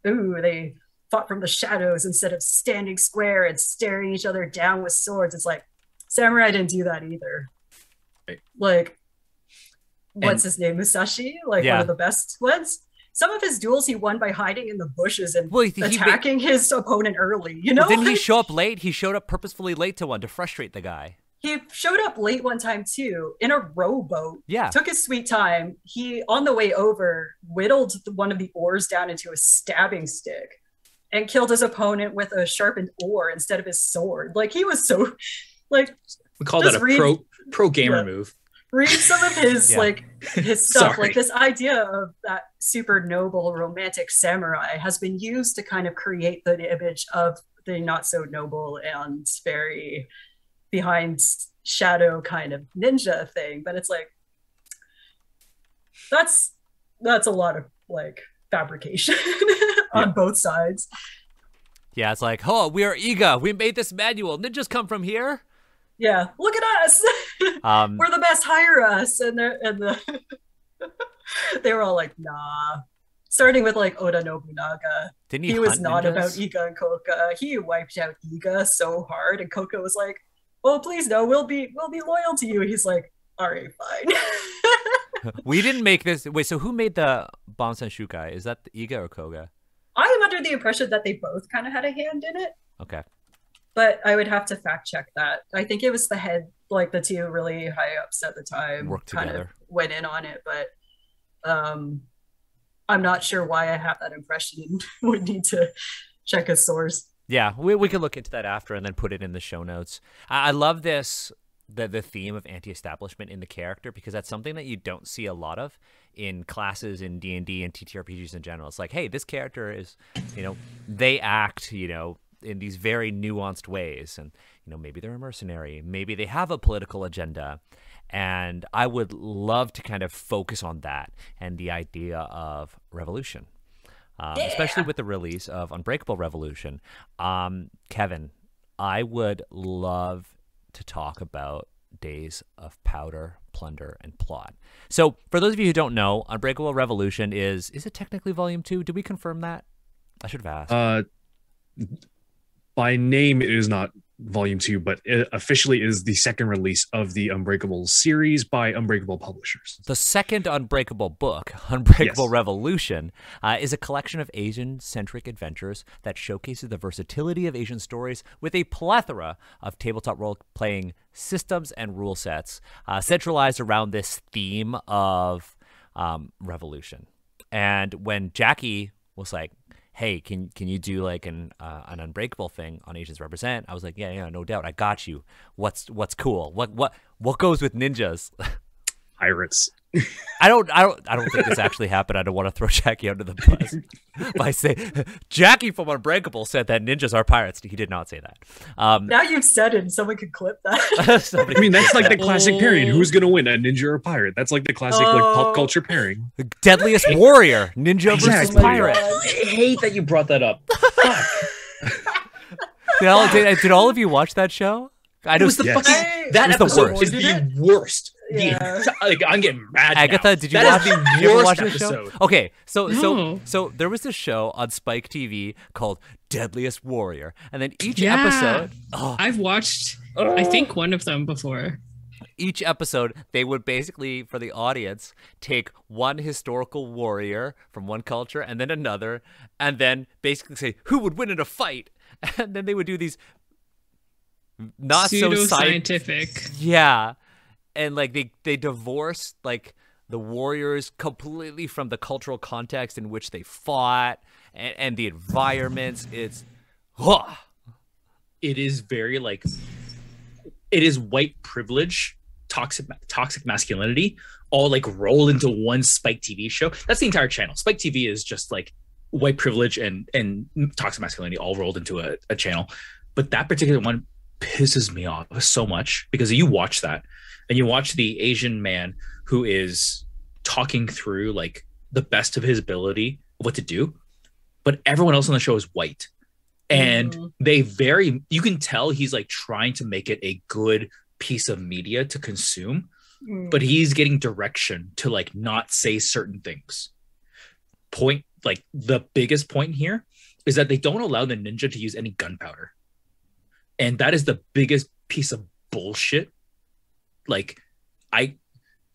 ooh, they fought from the shadows instead of standing square and staring each other down with swords, it's like, samurai didn't do that either. Right. Like, what's his name? Musashi? Like one of the best ones. Some of his duels he won by hiding in the bushes and attacking his opponent early, you know? Well, didn't he show up late? He showed up purposefully late to one to frustrate the guy. He showed up late one time too, in a rowboat. Yeah. Took his sweet time. He, on the way over, whittled one of the oars down into a stabbing stick and killed his opponent with a sharpened oar instead of his sword. Like he was so, like, we call that a pro gamer move. Read some of his like his stuff. Like this idea of that super noble romantic samurai has been used to kind of create the image of the not so noble and very behind shadow kind of ninja thing. But it's like that's a lot of like fabrication on both sides. Yeah, it's like, oh, we are Iga. We made this manual. Ninjas come from here. Yeah, look at us. We're the best. Hire us. And they were all like, nah. Starting with like Oda Nobunaga. He was not ninjas? about Iga and Koka. He wiped out Iga so hard, and Koka was like, "Oh, please no, we'll be loyal to you." He's like, "All right, fine." We didn't make this. Wait, so who made the Bansen Shukai? Is that Iga or Koga? I am under the impression that they both kind of had a hand in it. Okay. But I would have to fact check that. I think it was the head, like the two really high ups at the time worked kind together. of went in on it. But I'm not sure why I have that impression and would need to check a source. Yeah, we could look into that after and then put it in the show notes. I love this, the theme of anti-establishment in the character, because that's something that you don't see a lot of in classes in D&D and TTRPGs in general. It's like, hey, this character is, they act, in these very nuanced ways. And, maybe they're a mercenary, maybe they have a political agenda. And I would love to kind of focus on that and the idea of revolution, especially with the release of Unbreakable Revolution. Kevin, I would love to talk about Days of Powder, Plunder, and Plot. So for those of you who don't know, Unbreakable Revolution is it technically volume 2? Did we confirm that? I should have asked. By name, it is not volume 2, but it officially is the second release of the Unbreakable series by Unbreakable Publishers. The second Unbreakable book, Unbreakable Yes. Revolution, is a collection of Asian-centric adventures that showcases the versatility of Asian stories with a plethora of tabletop role-playing systems and rule sets centralized around this theme of revolution. And when Jackie was like, hey, can you do like an Unbreakable thing on Asians Represent? I was like, yeah, no doubt, I got you. What's cool? What goes with ninjas? Pirates. I don't think this actually happened. I don't want to throw Jackie under the bus by saying Jackie from Unbreakable said that ninjas are pirates. He did not say that. Now you've said it, and someone could clip that. I mean, that's like the classic pairing. Who's going to win, a ninja or a pirate? That's like the classic like pop culture pairing. The Deadliest Warrior, ninja versus Exactly. pirate. I hate that you brought that up. Fuck. Did all of you watch that show? I It was the Yes. fucking that It was the episode worst. is the worst. Yeah. I'm getting mad. Agatha, now. did you That watch? is the Did you ever worst watch this show? episode. Okay, No. so there was this show on Spike TV called Deadliest Warrior, and then each Yeah. episode, I've watched, I think, one of them before. each episode they would basically, for the audience, take one historical warrior from one culture and then another, and then basically say who would win in a fight, and then they would do these not so Pseudo-scientific. Yeah. And like they divorce like the warriors completely from the cultural context in which they fought and the environments. It's It is very like it is white privilege, toxic masculinity, all like rolled into one Spike TV show. That's the entire channel. Spike TV is just like white privilege and toxic masculinity all rolled into a channel. But that particular one pisses me off so much because you watch that and you watch the Asian man who is talking through like the best of his ability of what to do, but everyone else on the show is white. And you can tell he's like trying to make it a good piece of media to consume, but he's getting direction to like not say certain things. Like the biggest point here is that they don't allow the ninja to use any gunpowder. And that is the biggest piece of bullshit. Like,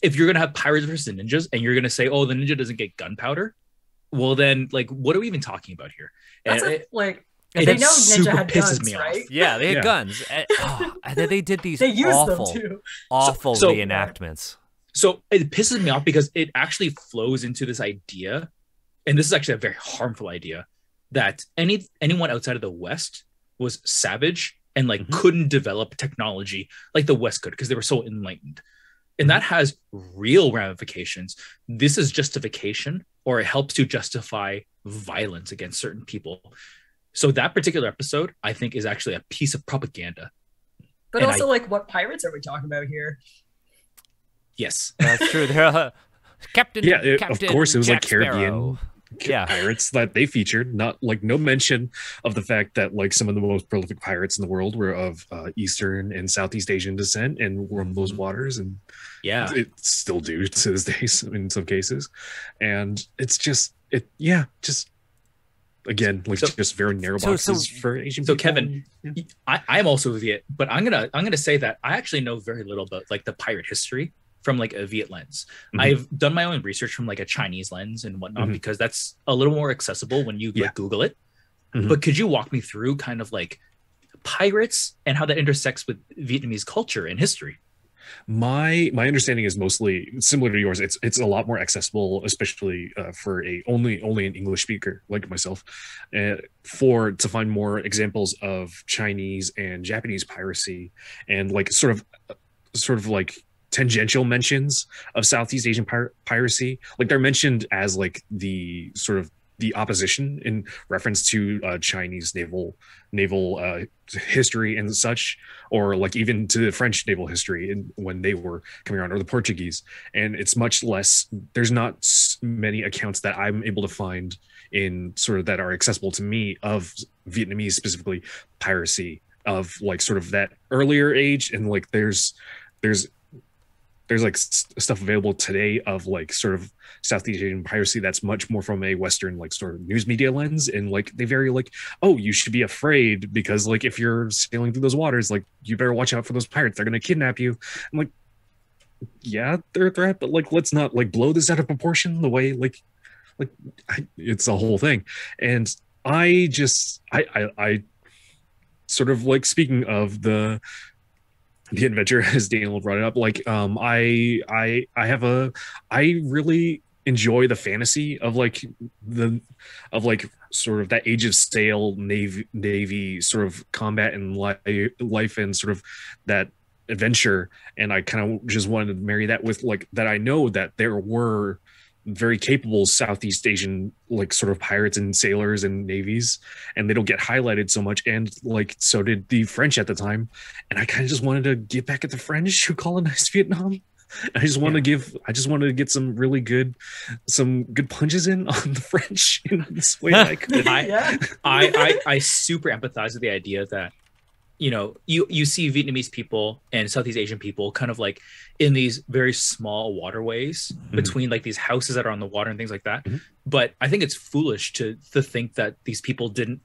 if you're gonna have pirates versus ninjas, and you're gonna say, "Oh, the ninja doesn't get gunpowder," well, then, like, what are we even talking about here? That's And a, like it they know super Ninja had pisses guns, me off. right? yeah, they had Yeah. guns. And then they did these They used awful, them too. awful So- reenactments. So it pisses me off because it actually flows into this idea, and this is actually a very harmful idea, that anyone outside of the West was savage and like couldn't develop technology like the West could because they were so enlightened. And that has real ramifications. This is justification, or it helps to justify violence against certain people. So that particular episode, I think, is actually a piece of propaganda. But And also, like, what pirates are we talking about here? Yes. That's true. They're Captain. Yeah, of Captain course, it was like Jack Caribbean Sparrow. Yeah. pirates that they featured. Not like no mention of the fact that like some of the most prolific pirates in the world were of Eastern and Southeast Asian descent and roamed those waters, and Yeah. it still do to this day in some cases. And it's just again like So- just very narrow so- boxes for Asian so people. Kevin, Yeah. I'm also a Viet, but I'm gonna say that I actually know very little about like the pirate history from like a Viet lens. Mhm. I've done my own research from like a Chinese lens and whatnot Mhm. because that's a little more accessible when you Yeah. like, Google it. Mhm. But could you walk me through kind of like pirates and how that intersects with Vietnamese culture and history? My understanding is mostly similar to yours. It's a lot more accessible, especially for only an English speaker like myself, to find more examples of Chinese and Japanese piracy and like sort of like tangential mentions of Southeast Asian piracy. Like they're mentioned as like the the opposition in reference to Chinese naval history and such, or like even to the French naval history when they were coming around, or the Portuguese. And it's much less, there's not many accounts that I'm able to find in sort of that are accessible to me of Vietnamese, specifically piracy, of like sort of that earlier age. And like there's like stuff available today of like sort of Southeast Asian piracy that's much more from a Western like sort of news media lens, and like they very like, oh, you should be afraid because like if you're sailing through those waters, like you better watch out for those pirates, they're gonna kidnap you. I'm like, yeah, they're a threat, but like let's not like blow this out of proportion the way it's a whole thing. And I sort of like, speaking of the adventure, as Daniel brought it up, like I really enjoy the fantasy of like sort of that age of sail navy sort of combat and life and sort of that adventure. And I kind of just wanted to marry that with like that I know that there were very capable Southeast Asian like sort of pirates and sailors and navies, and they don't get highlighted so much, and like so did the French at the time. And I kind of just wanted to get back at the French who colonized Vietnam. I just wanted to get some good punches in on the French in this way that I could. I super empathize with the idea that, you know, you see Vietnamese people and Southeast Asian people kind of like in these very small waterways between like these houses that are on the water and things like that. But I think it's foolish to think that these people didn't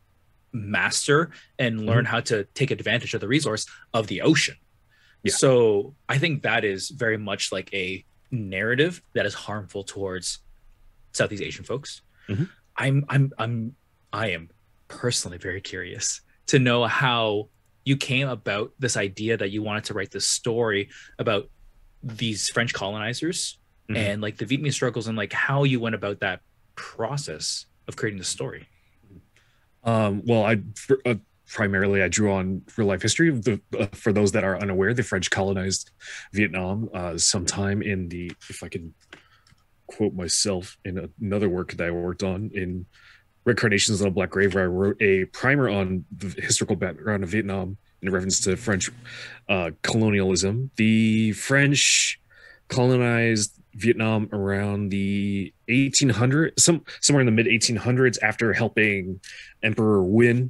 master and learn how to take advantage of the resource of the ocean. So I think that is very much like a narrative that is harmful towards Southeast Asian folks. I am personally very curious to know how you came about this idea that you wanted to write this story about these French colonizers and like the Vietnamese struggles, and like how you went about that process of creating the story. Well, primarily I drew on real life history. For those that are unaware, the French colonized Vietnam sometime in the, if I can quote myself in another work that I worked on in Red Carnations on a Black Grave, where I wrote a primer on the historical background of Vietnam in reference to French colonialism. The French colonized Vietnam around the 1800s, somewhere in the mid 1800s, after helping Emperor Nguyen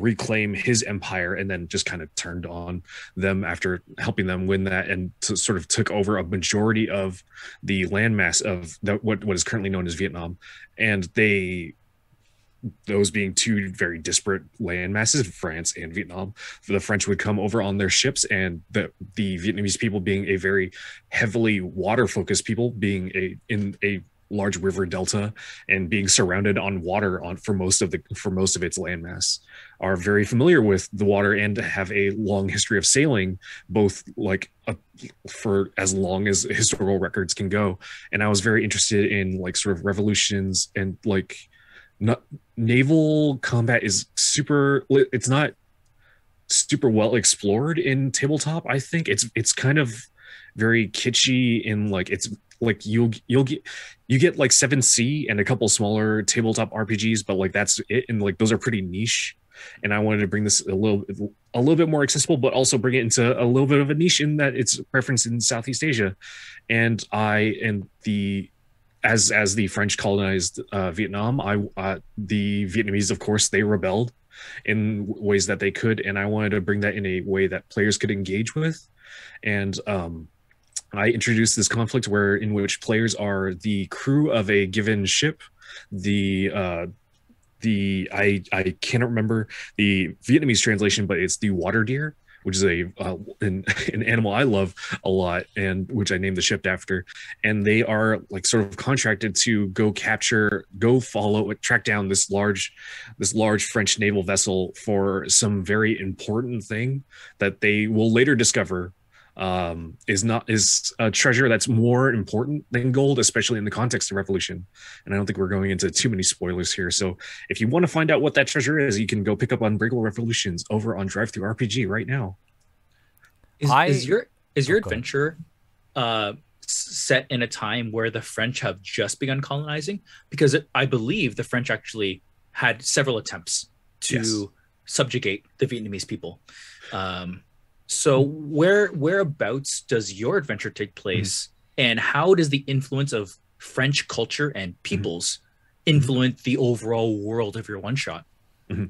reclaim his empire, and then just kind of turned on them after helping them win that, and sort of took over a majority of the landmass of what is currently known as Vietnam. And those being two very disparate land masses, France and Vietnam, the French would come over on their ships, and the Vietnamese people, being a very heavily water focused people, being in a large river delta and being surrounded on water for most of its landmass, are very familiar with the water and have a long history of sailing, both like for as long as historical records can go. And I was very interested in like sort of revolutions, and like naval combat is it's not super well explored in tabletop. I think it's kind of very kitschy in like, it's like you get like 7C and a couple smaller tabletop RPGs, but like that's it, and like those are pretty niche. And I wanted to bring this a little bit more accessible, but also bring it into a little bit of a niche in that it's referenced in Southeast Asia. And as the French colonized Vietnam, the Vietnamese, of course, they rebelled in ways that they could, and I wanted to bring that in a way that players could engage with. And I introduced this conflict in which players are the crew of a given ship. I cannot remember the Vietnamese translation, but it's the water deer, which is an animal I love a lot, and which I named the ship after. And they are like sort of contracted to track down this large French naval vessel for some very important thing that they will later discover is a treasure that's more important than gold, especially in the context of revolution. And I don't think we're going into too many spoilers here. So if you want to find out what that treasure is, you can go pick up Unbreakable Revolutions over on DriveThruRPG right now. Is your adventure set in a time where the French have just begun colonizing, because I believe the French actually had several attempts to subjugate the Vietnamese people. So whereabouts does your adventure take place, and how does the influence of French culture and peoples influence the overall world of your one shot? This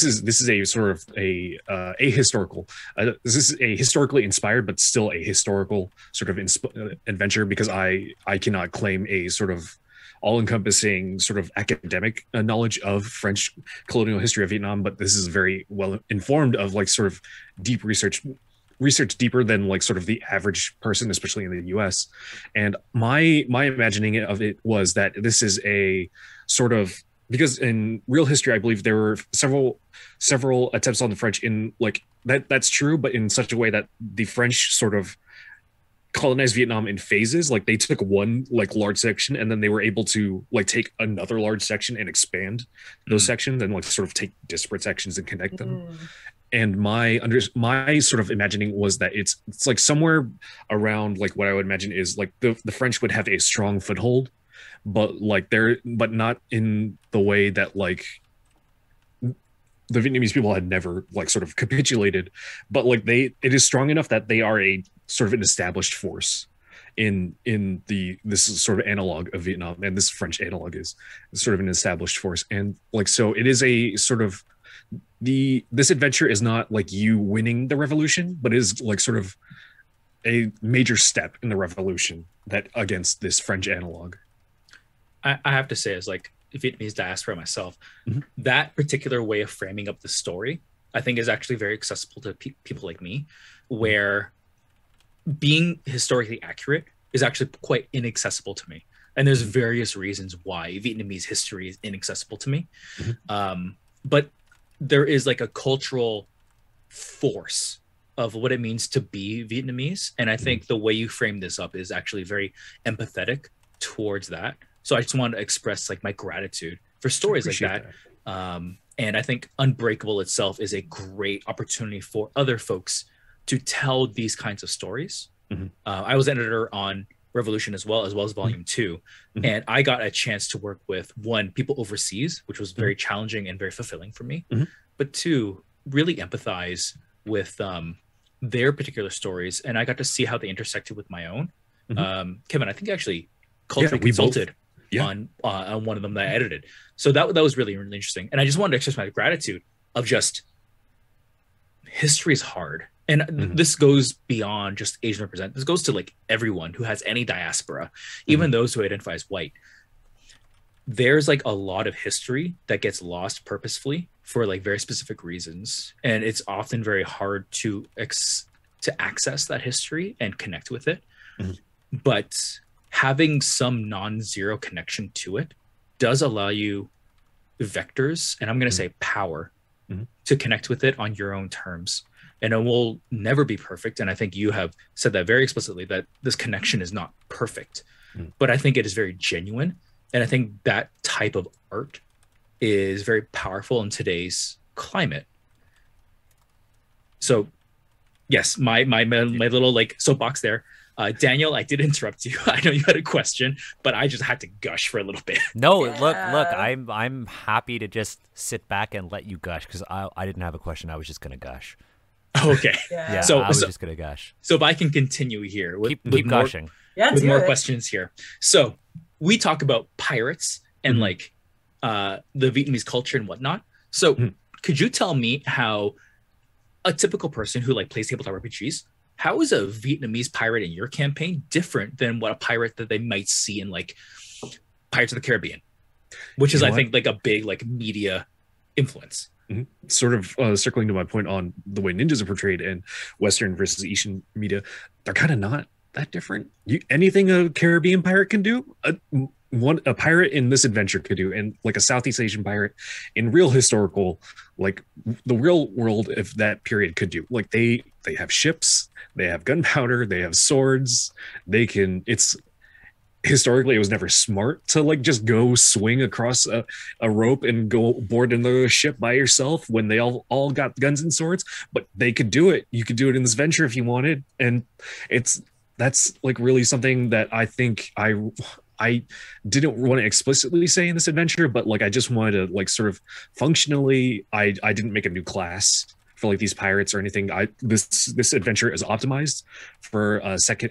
is a sort of a ahistorical. This is a historically inspired, but still a historical sort of adventure, because I cannot claim a sort of all-encompassing sort of academic knowledge of French colonial history of Vietnam, but this is very well informed of like sort of deep research deeper than like sort of the average person, especially in the US. And my imagining of it was that this is a sort of, because in real history, I believe there were several attempts on the French in like that's true, but in such a way that the French sort of colonized Vietnam in phases. Like they took one like large section, and then they were able to like take another large section and expand those sections, and like sort of take disparate sections and connect them. And my sort of imagining was that it's like somewhere around like what I would imagine is like the French would have a strong foothold, but not in the way that like the Vietnamese people had never like sort of capitulated, but like it is strong enough that they are a sort of an established force in this sort of analog of Vietnam, and this French analog is sort of an established force. And like, so it is a sort of this adventure is not like you winning the revolution, but is like sort of a major step in the revolution that against this French analog. I have to say, as like Vietnamese diaspora myself, that particular way of framing up the story, I think, is actually very accessible to people like me, where being historically accurate is actually quite inaccessible to me. And there's various reasons why Vietnamese history is inaccessible to me. But there is like a cultural force of what it means to be Vietnamese. And I think the way you frame this up is actually very empathetic towards that. So I just want to express like my gratitude for stories like that. And I think Unbreakable itself is a great opportunity for other folks to tell these kinds of stories. I was editor on Revolution as well as Volume 2. And I got a chance to work with, one, people overseas, which was very challenging and very fulfilling for me. But two, really empathize with their particular stories. And I got to see how they intersected with my own. Kevin, I think actually culturally consulted on one of them that I edited. So that was really, really interesting. And I just wanted to express my gratitude of just, history is hard. And this goes beyond just Asian representatives. This goes to like everyone who has any diaspora, even those who identify as white. There's like a lot of history that gets lost purposefully for like very specific reasons. And it's often very hard to access that history and connect with it. But having some non-zero connection to it does allow you vectors, and I'm going to say power, to connect with it on your own terms. And it will never be perfect. And I think you have said that very explicitly, that this connection is not perfect, but I think it is very genuine. And I think that type of art is very powerful in today's climate. So yes, my little like soapbox there. Daniel, I did interrupt you. I know you had a question, but I just had to gush for a little bit. No, look, I'm happy to just sit back and let you gush, because I didn't have a question. I was just gonna gush. Okay. Yeah, so I was just gonna gush. So if I can continue here with keep gushing. With more questions here. So we talk about pirates and like the Vietnamese culture and whatnot. So could you tell me how a typical person who like plays tabletop RPGs, how is a Vietnamese pirate in your campaign different than what a pirate that they might see in like Pirates of the Caribbean, which is, I think, like a big like media influence? Sort of circling to my point on the way ninjas are portrayed in Western versus Eastern media, they're kind of not that different. Anything a Caribbean pirate can do, a pirate in this adventure could do, and like a Southeast Asian pirate in real historical, like the real world of that period could do. Like they have ships, they have gunpowder, they have swords, they can. It's historically, it was never smart to like just go swing across a rope and go board in the ship by yourself when they all got guns and swords, but they could do it. You could do it in this venture if you wanted. And it's that's like really something that I think I didn't want to explicitly say in this adventure, but like I just wanted to like sort of functionally, I didn't make a new class for like these pirates or anything. This adventure is optimized for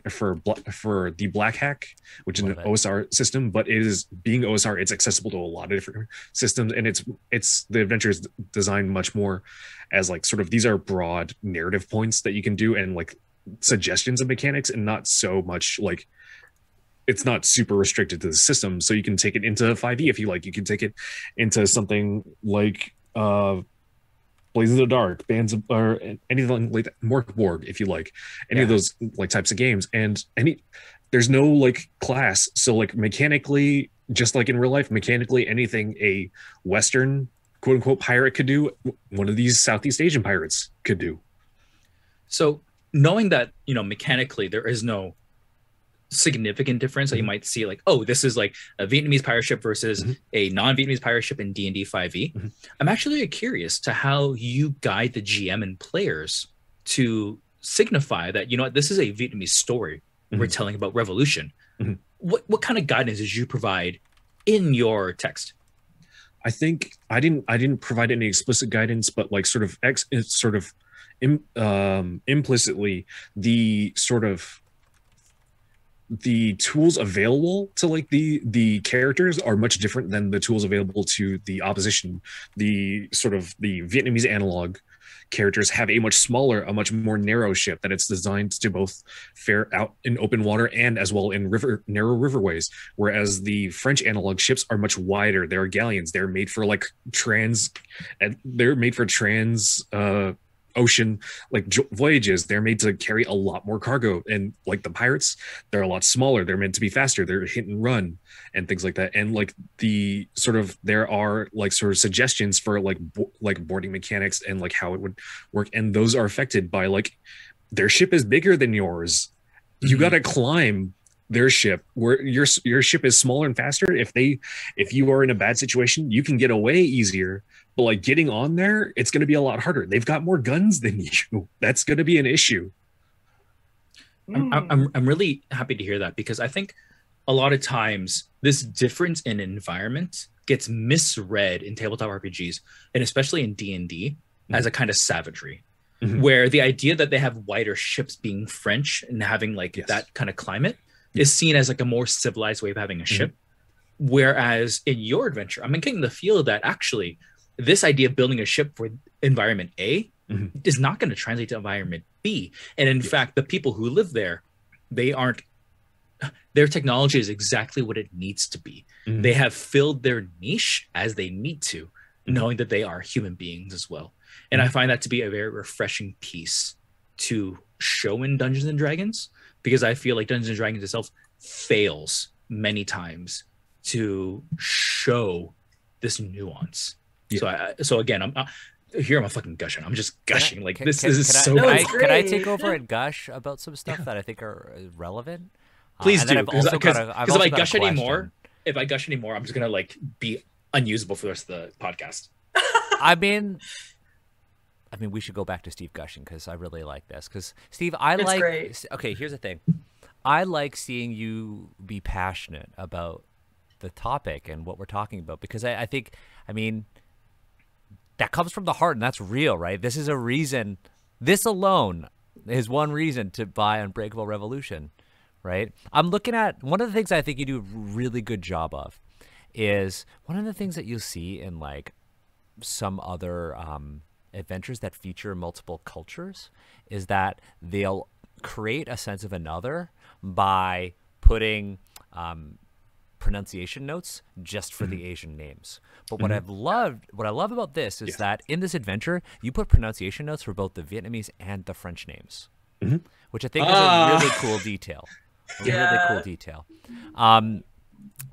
for the Black Hack, which is an OSR system, but it is being OSR, it's accessible to a lot of different systems, and it's the adventure is designed much more as like sort of these are broad narrative points that you can do and like suggestions of mechanics, and not so much like it's not super restricted to the system. So you can take it into 5e if you like. You can take it into something like Blazes of the Dark, Bands of, or anything like that, Morkborg, if you like, any of those like types of games. And there's no like class, so like mechanically, just like in real life, mechanically anything a Western quote unquote pirate could do, one of these Southeast Asian pirates could do. So knowing that, you know, mechanically there is no significant difference that you might see, like, oh, this is like a Vietnamese pirate ship versus a non-Vietnamese pirate ship in D&D 5e. I'm actually curious to how you guide the GM and players to signify that, you know what, this is a Vietnamese story we're telling about revolution. What kind of guidance did you provide in your text? I think I didn't provide any explicit guidance, but like sort of implicitly the tools available to like the characters are much different than the tools available to the opposition. The Vietnamese analog characters have a much smaller, a much more narrow ship that it's designed to both fare out in open water and as well in narrow riverways, whereas the French analog ships are much wider. They're galleons. They're made for like trans ocean like voyages. They're made to carry a lot more cargo, and like the pirates, they're a lot smaller. They're meant to be faster. They're hit and run and things like that. And like there are like sort of suggestions for like boarding mechanics and like how it would work, and those are affected by like their ship is bigger than yours. You got to climb their ship, where your ship is smaller and faster. If you are in a bad situation, you can get away easier, but like getting on there, it's going to be a lot harder. They've got more guns than you. That's going to be an issue. I'm really happy to hear that, because I think a lot of times this difference in environment gets misread in tabletop RPGs, and especially in D&D, as a kind of savagery, where the idea that they have wider ships being French and having like that kind of climate is seen as like a more civilized way of having a ship. Whereas in your adventure, I'm getting the feel that actually this idea of building a ship for environment A is not going to translate to environment B. And in fact, the people who live there, their technology is exactly what it needs to be. They have filled their niche as they need to, knowing that they are human beings as well. And I find that to be a very refreshing piece to show in Dungeons and Dragons, because I feel like Dungeons and Dragons itself fails many times to show this nuance. So again, I'm fucking gushing. I'm just gushing. This is so good. Can I take over and gush about some stuff that I think are relevant? Please do, because if I gush anymore, I'm just gonna like be unusable for the rest of the podcast. I mean, we should go back to Steve gushing, because I really like this. Because Steve, great. Okay, here's the thing. I like seeing you be passionate about the topic and what we're talking about, because I think, that comes from the heart, and that's real, right? This is a reason. This alone is one reason to buy Unbreakable Revolution, right? I'm looking at one of the things I think you do a really good job of is one of the things that you'll see in like some other adventures that feature multiple cultures is that they'll create a sense of another by putting pronunciation notes just for the Asian names. But what I love about this is that in this adventure, you put pronunciation notes for both the Vietnamese and the French names, which I think is a really cool detail. Really cool detail.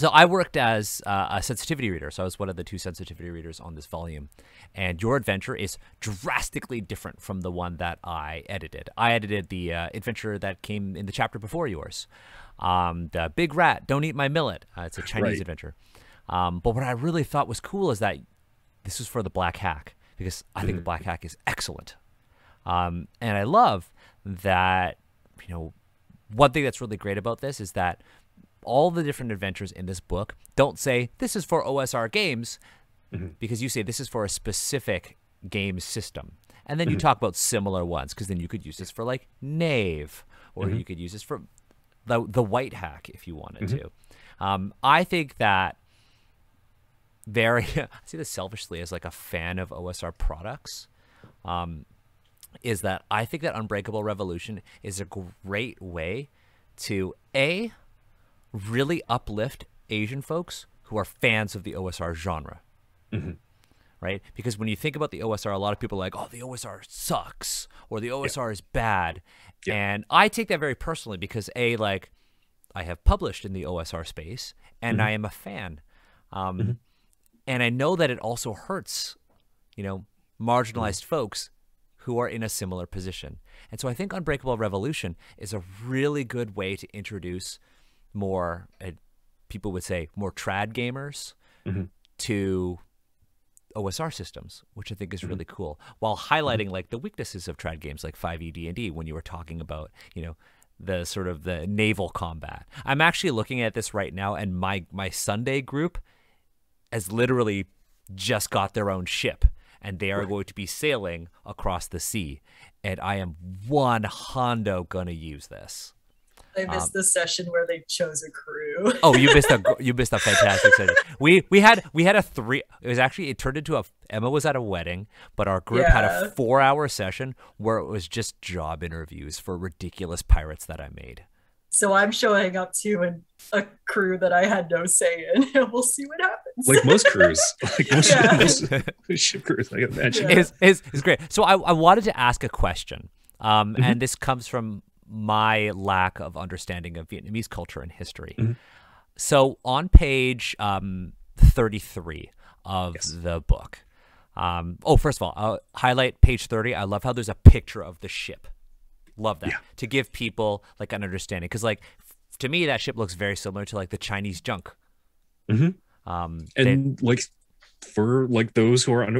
So I worked as a sensitivity reader. So I was one of the 2 sensitivity readers on this volume. And your adventure is drastically different from the one that I edited. I edited the adventure that came in the chapter before yours. The Big Rat, Don't Eat My Millet. It's a Chinese adventure. But what I really thought was cool is that this was for the Black Hack, because I think the Black Hack is excellent. And I love that, one thing that's really great about this is that all the different adventures in this book don't say this is for OSR games, because you say this is for a specific game system. And then you talk about similar ones, because then you could use this for like Knave, or you could use this for the White Hack if you wanted to. I think that I see this selfishly as like a fan of OSR products, is that I think that Unbreakable Revolution is a great way to really uplift Asian folks who are fans of the OSR genre. Right? Because when you think about the OSR, a lot of people are like, oh, the OSR sucks, or the OSR is bad. And I take that very personally because like I have published in the OSR space and I am a fan. And I know that it also hurts, marginalized folks who are in a similar position. And so I think Unbreakable Revolution is a really good way to introduce more, people would say, more trad gamers to OSR systems, which I think is really cool, while highlighting like the weaknesses of trad games like 5e D&D when you were talking about, the sort of the naval combat. I'm actually looking at this right now, and my Sunday group has literally just got their own ship, and they are going to be sailing across the sea, and I am one hondo gonna use this. I missed the session where they chose a crew. Oh, you missed a fantastic session. We had a 3. It turned into Emma was at a wedding, but our group had a 4-hour session where it was just job interviews for ridiculous pirates that I made. So I'm showing up to a crew that I had no say in, and we'll see what happens. Like most crews, most ship crews, I imagine. It's great. So I wanted to ask a question, and this comes from my lack of understanding of Vietnamese culture and history. So on page 33 of the book, first of all, I'll highlight page 30. I love how there's a picture of the ship. Love that, to give people like an understanding, because like to me that ship looks very similar to like the Chinese junk. And like for like those who are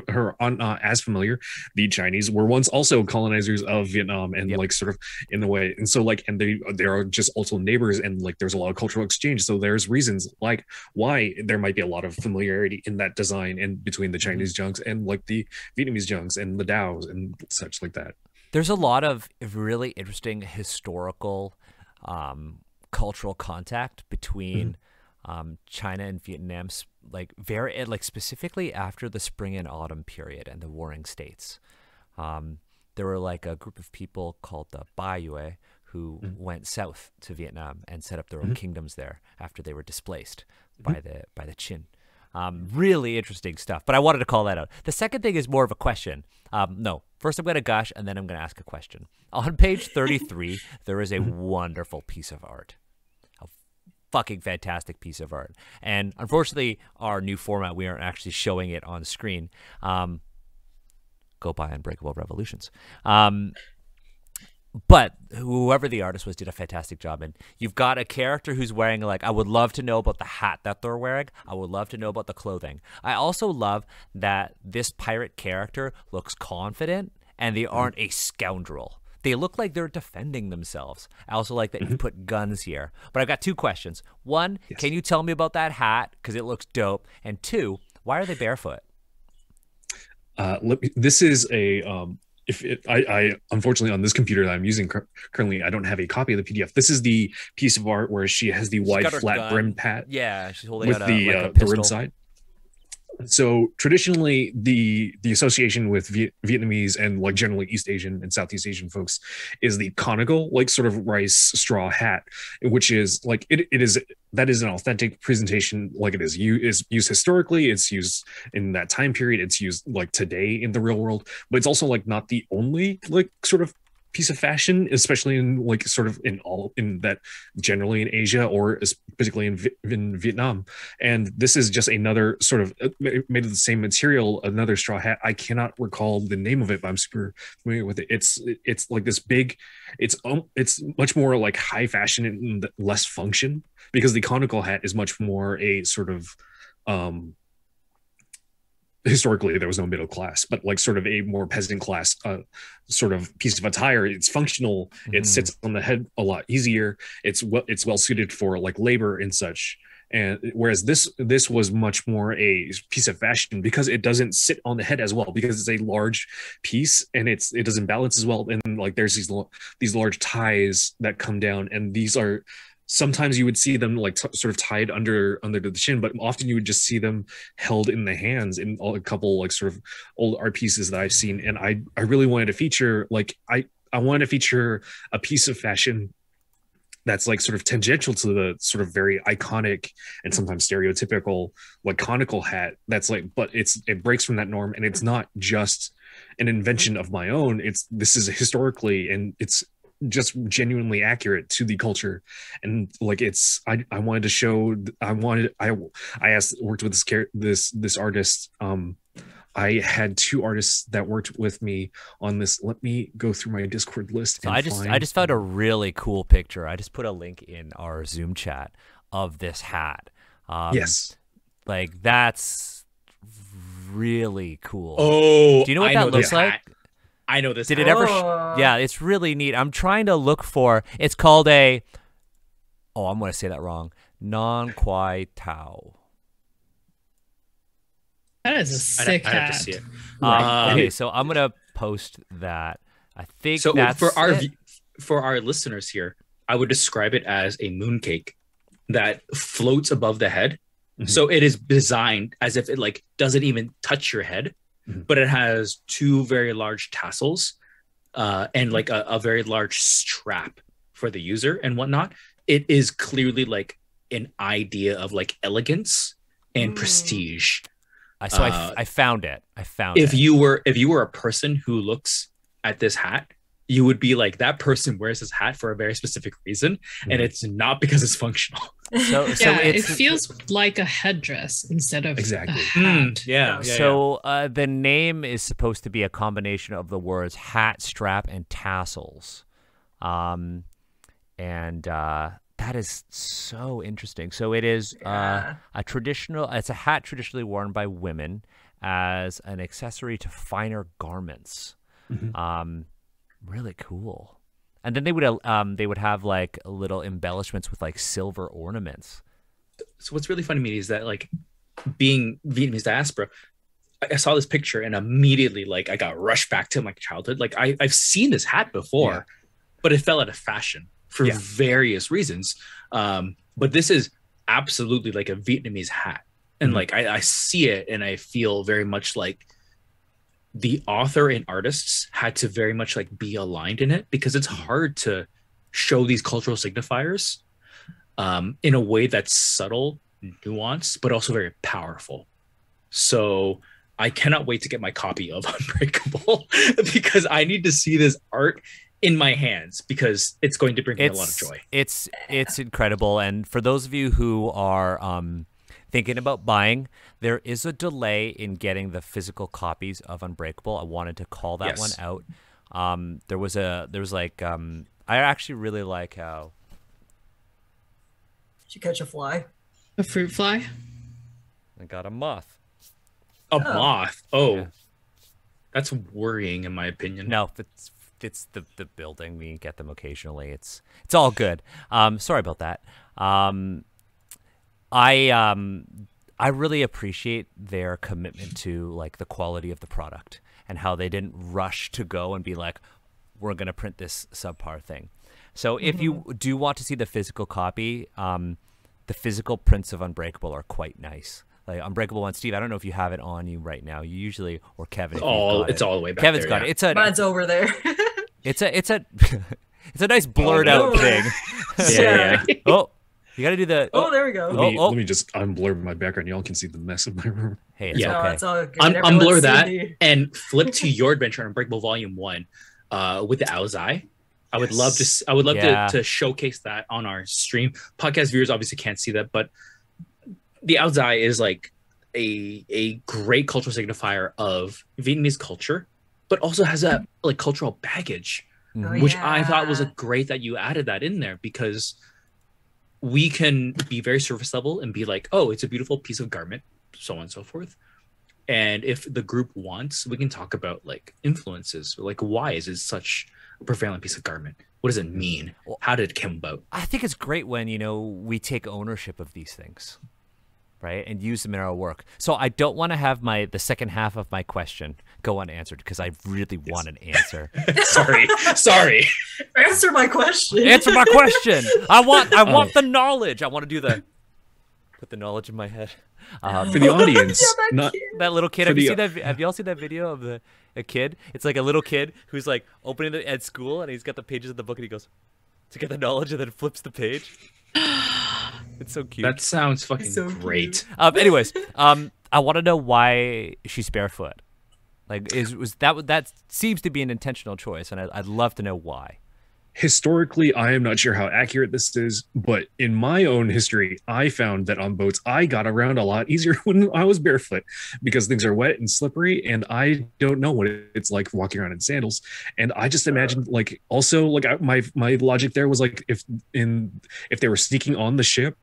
not as familiar, the Chinese were once also colonizers of Vietnam, and like sort of in the way, and so like, and they are just also neighbors, and like there's a lot of cultural exchange. So there's reasons like why there might be a lot of familiarity in that design and between the Chinese junks and like the Vietnamese junks and the Dows and such like that. There's a lot of really interesting historical, cultural contact between China and Vietnam, like specifically after the spring and autumn period and the warring states. There were like a group of people called the YuGiOh who went south to Vietnam and set up their own kingdoms there after they were displaced by the Qin. Really interesting stuff, but I wanted to call that out. The second thing is more of a question. First I'm going to gush, and then I'm going to ask a question. On page 33, there is a wonderful piece of art. A fucking fantastic piece of art. And unfortunately, our new format, we aren't actually showing it on screen. Go buy Unbreakable Revolutions. But whoever the artist was did a fantastic job. And you've got a character who's wearing, like, I would love to know about the hat that they're wearing. I would love to know about the clothing. I also love that this pirate character looks confident and they aren't a scoundrel. They look like they're defending themselves. I also like that you put guns here. But I've got 2 questions. 1, can you tell me about that hat? Because it looks dope. And 2, why are they barefoot? This is a... I unfortunately on this computer that I'm using currently, I don't have a copy of the PDF. This is the piece of art where she has the wide flat brimmed hat. Yeah, she's holding with out the rim side. So traditionally, the association with Vietnamese and like generally East Asian and Southeast Asian folks is the conical, like sort of rice straw hat, which is like that is an authentic presentation. Like it is used historically, it's used in that time period, it's used like today in the real world, but it's also like not the only like sort of piece of fashion, especially in like sort of in that generally in Asia or particularly in Vietnam. And this is just another sort of made of the same material, another straw hat. I cannot recall the name of it, but I'm super familiar with it. It's like this big, it's much more like high fashion and less function, because the conical hat is much more a sort of historically there was no middle class, but like sort of a more peasant class sort of piece of attire. It's functional. It sits on the head a lot easier. It's well suited for like labor and such. And whereas this was much more a piece of fashion because it doesn't sit on the head as well, because it's a large piece and it doesn't balance as well. And like there's these large ties that come down, and these are sometimes you would see them like sort of tied under the chin, but often you would just see them held in the hands in a couple like sort of old art pieces that I've seen. And I really wanted to feature like I wanted to feature a piece of fashion that's like sort of tangential to the sort of very iconic and sometimes stereotypical like conical hat that's like, but it breaks from that norm, and it's not just an invention of my own. This is historically, and it's just genuinely accurate to the culture. And like I wanted to show, I worked with this artist. I had two artists that worked with me on this. Let me go through my Discord list. So I just found a really cool picture. I just put a link in our Zoom chat of this hat. Yes, like that's really cool. Oh, do you know what that looks like? I know this. Did it ever? Yeah, it's really neat. I'm trying to look for. It's called a. Oh, I'm going to say that wrong. Non Kwai Tao. That is a sick hat. I have to see it. Okay, so I'm gonna post that. I think so. That's for our listeners here, I would describe it as a mooncake that floats above the head. So it is designed as if it like doesn't even touch your head, but it has two very large tassels and like a very large strap for the user and whatnot. It is clearly like an idea of like elegance and prestige. So I found it. If you were a person who looks at this hat, you would be like, that person wears this hat for a very specific reason, and it's not because it's functional. So it feels like a headdress instead of exactly. a hat. The name is supposed to be a combination of the words hat, strap, and tassels, that is so interesting. So it is it's a hat traditionally worn by women as an accessory to finer garments. Really cool. And then they would have like little embellishments with like silver ornaments. So what's really funny to me is that like being Vietnamese diaspora, I saw this picture and immediately like I got rushed back to my childhood. Like I've seen this hat before, but it fell out of fashion for various reasons. But this is absolutely like a Vietnamese hat. And like I see it and I feel very much like the author and artists had to very much like be aligned in it, because it's hard to show these cultural signifiers in a way that's subtle, nuanced, but also very powerful. So I cannot wait to get my copy of Unbreakable because I need to see this art in my hands, because it's going to bring me a lot of joy. It's incredible. And for those of you who are thinking about buying, there is a delay in getting the physical copies of Unbreakable. I wanted to call that one out. There was like I actually really like how. Did you catch a fly? A fruit fly? I got a moth. A moth? Oh, yeah. That's worrying in my opinion. No, it's the building. We get them occasionally. It's all good. Sorry about that. I really appreciate their commitment to like the quality of the product and how they didn't rush to go and be like, we're going to print this subpar thing. So if you do want to see the physical copy, the physical prints of Unbreakable are quite nice. Like Unbreakable one, Steve, I don't know if you have it on you right now. You usually, or Kevin. It's all the way back. Kevin's there, got it. Mine's over there. It's a nice blurred out thing. Yeah. Oh, you got to do the. Oh, there we go. Let me just unblur my background. Y'all can see the mess of my room. Hey, it's okay. It's all good. Unblur that and flip to your adventure on Unbreakable Volume 1 with the Owl's Eye. I would love to showcase that on our stream. Podcast viewers obviously can't see that, but the Owl's Eye is like a great cultural signifier of Vietnamese culture, but also has a like cultural baggage, which I thought was great that you added that in there, because we can be very surface level and be like, oh, it's a beautiful piece of garment, so on and so forth. And if the group wants, we can talk about like influences. Like, why is it such a prevalent piece of garment? What does it mean? How did it come about? I think it's great when, you know, we take ownership of these things, right, and use them in our work. So I don't want to have the second half of my question go unanswered because I really want an answer. Sorry. Answer my question. Answer my question. I want the knowledge. I want to do put the knowledge in my head. For the audience, that little kid. Have y'all seen that video of a kid? It's like a little kid who's like opening at school and he's got the pages of the book and he goes to get the knowledge and then flips the page. It's so cute. That sounds fucking great. Anyways, I want to know why she's barefoot. Like, that seems to be an intentional choice, and I'd love to know why. Historically, I am not sure how accurate this is, but in my own history, I found that on boats, I got around a lot easier when I was barefoot because things are wet and slippery, and I don't know what it's like walking around in sandals. And I just imagined, like, also, like, my logic there was like, if they were sneaking on the ship,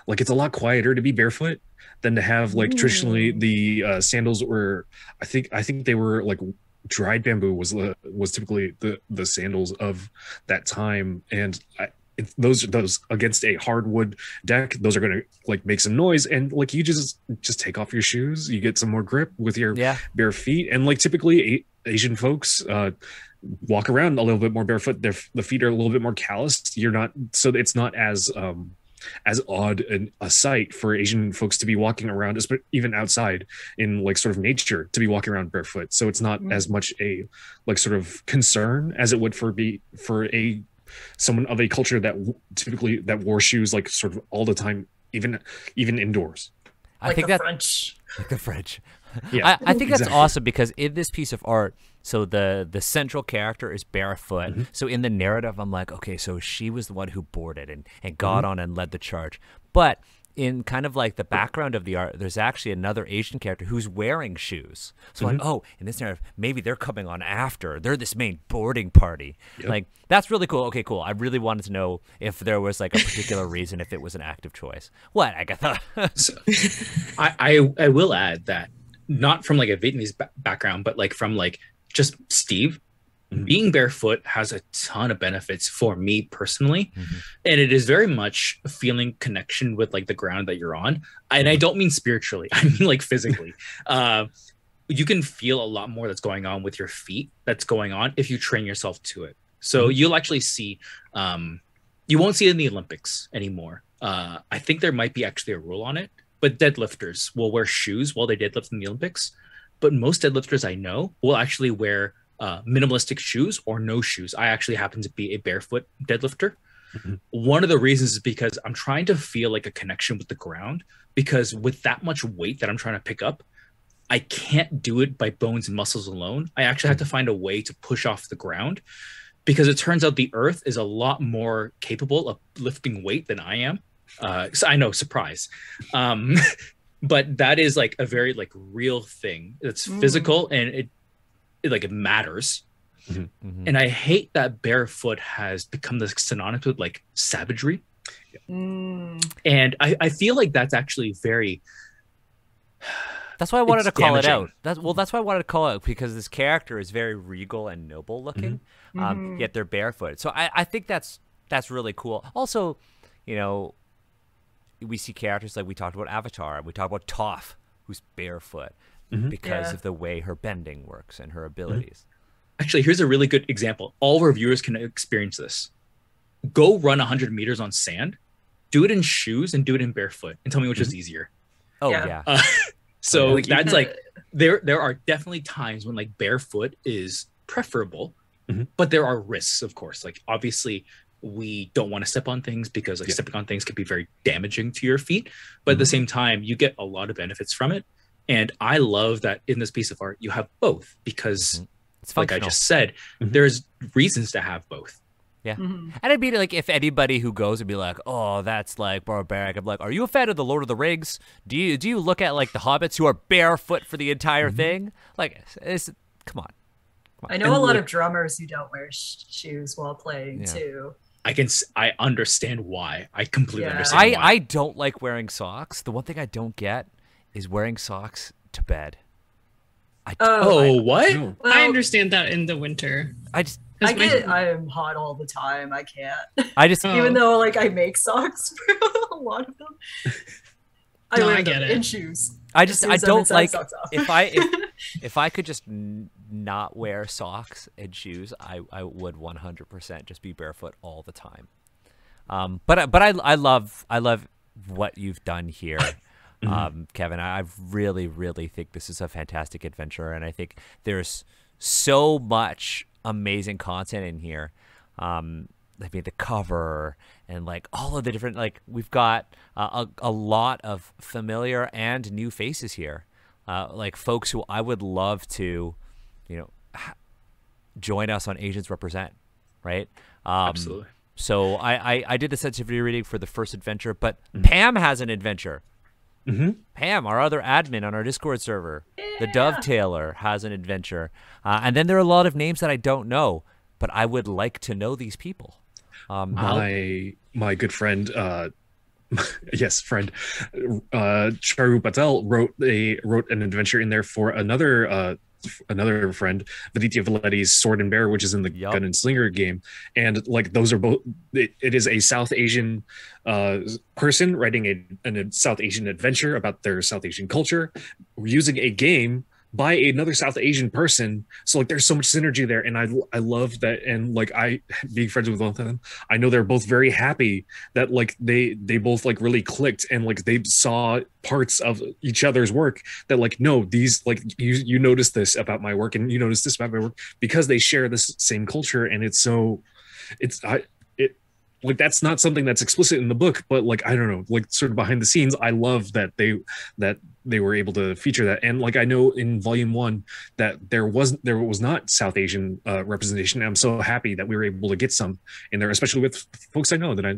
like, it's a lot quieter to be barefoot than to have, like, traditionally the sandals were, I think they were like dried bamboo was typically the sandals of that time, and those against a hardwood deck, those are going to like make some noise, and like you just take off your shoes, you get some more grip with your bare feet, and like typically Asian folks walk around a little bit more barefoot. The feet are a little bit more calloused. So it's not as odd a sight for Asian folks to be walking around, even outside in like sort of nature, to be walking around barefoot. So it's not as much a like sort of concern as it would for someone of a culture that typically that wore shoes like sort of all the time, even indoors. I think that French. Like the French. Yeah, I think that's awesome because in this piece of art, so the central character is barefoot. So in the narrative, I'm like, okay, so she was the one who boarded and got on and led the charge. But in kind of like the background of the art, there's actually another Asian character who's wearing shoes. So like, oh, in this narrative, maybe they're coming on after. They're this main boarding party. Yep. Like, that's really cool. Okay, cool. I really wanted to know if there was like a particular reason, if it was an active choice. What, Agatha? So, I will add that, not from like a Vietnamese background, but like from like just Steve, being barefoot has a ton of benefits for me personally. And it is very much a feeling connection with like the ground that you're on. And I don't mean spiritually, I mean like physically. You can feel a lot more that's going on with your feet that's going on if you train yourself to it. So you'll actually see, you won't see it in the Olympics anymore. I think there might be actually a rule on it, but deadlifters will wear shoes while they deadlift in the Olympics. But most deadlifters I know will actually wear minimalistic shoes or no shoes. I actually happen to be a barefoot deadlifter. One of the reasons is because I'm trying to feel like a connection with the ground, because with that much weight that I'm trying to pick up, I can't do it by bones and muscles alone. I actually have to find a way to push off the ground, because it turns out the earth is a lot more capable of lifting weight than I am. So I know, surprise. But that is like a very like real thing. It's physical, and it matters. And I hate that barefoot has become this synonymous with like savagery. And I feel like that's actually very, that's why I wanted to call it out. That's why I wanted to call it out, because this character is very regal and noble looking, yet they're barefoot. So I think that's really cool. Also, you know, we see characters like we talked about Avatar, we talked about Toph, who's barefoot because of the way her bending works and her abilities. Actually, here's a really good example. All of our viewers can experience this. Go run 100 meters on sand, do it in shoes and do it in barefoot, and tell me which is easier. Oh yeah. So that's like, there are definitely times when like barefoot is preferable, but there are risks, of course. Like obviously we don't want to step on things, because like stepping on things can be very damaging to your feet. But at the same time, you get a lot of benefits from it. And I love that in this piece of art, you have both, because it's like I just said, there's reasons to have both. Yeah. And I'd be like, if anybody who goes and be like, oh, that's like barbaric, I'm like, are you a fan of the Lord of the Rings? Do you look at like the hobbits who are barefoot for the entire thing? Like, come on. I know a lot of drummers who don't wear shoes while playing too. I understand why. I completely understand why. I don't like wearing socks. The one thing I don't get is wearing socks to bed. What? No. Well, I understand that in the winter. I just, I am hot all the time. I can't. I just, Oh. Even though like I make socks for a lot of them. No, wear I get them it. in shoes. I As just, soon I as I'm don't inside, like socks off. if I could just not wear socks and shoes, I would 100% just be barefoot all the time. But I love what you've done here, Kevin. I really think this is a fantastic adventure, and I think there's so much amazing content in here. I mean, the cover and like all of the different, like we've got a lot of familiar and new faces here, like folks who I would love to, join us on Asians Represent, right? Absolutely. So I did the sensitivity reading for the first adventure, but Pam has an adventure. Pam, our other admin on our Discord server, the Dovetailer, has an adventure. And then there are a lot of names that I don't know, but I would like to know these people. My good friend, yes, friend, Charu Patel wrote an adventure in there for another friend, Viditya Valetti's Sword and Bear, which is in the Gun and Slinger game. And like those are both, it is a South Asian person writing a South Asian adventure about their South Asian culture using a game by another South Asian person. So like there's so much synergy there, and I love that. And like I being friends with both of them, I know they're both very happy that like they both like really clicked, and like they saw parts of each other's work that like, no, these like you notice this about my work and you notice this about my work, because they share this same culture. And like that's not something that's explicit in the book, but like I don't know, like sort of behind the scenes, I love that they were able to feature that. And like I know in volume 1 that there was not South Asian representation. And I'm so happy that we were able to get some in there, especially with folks I know that I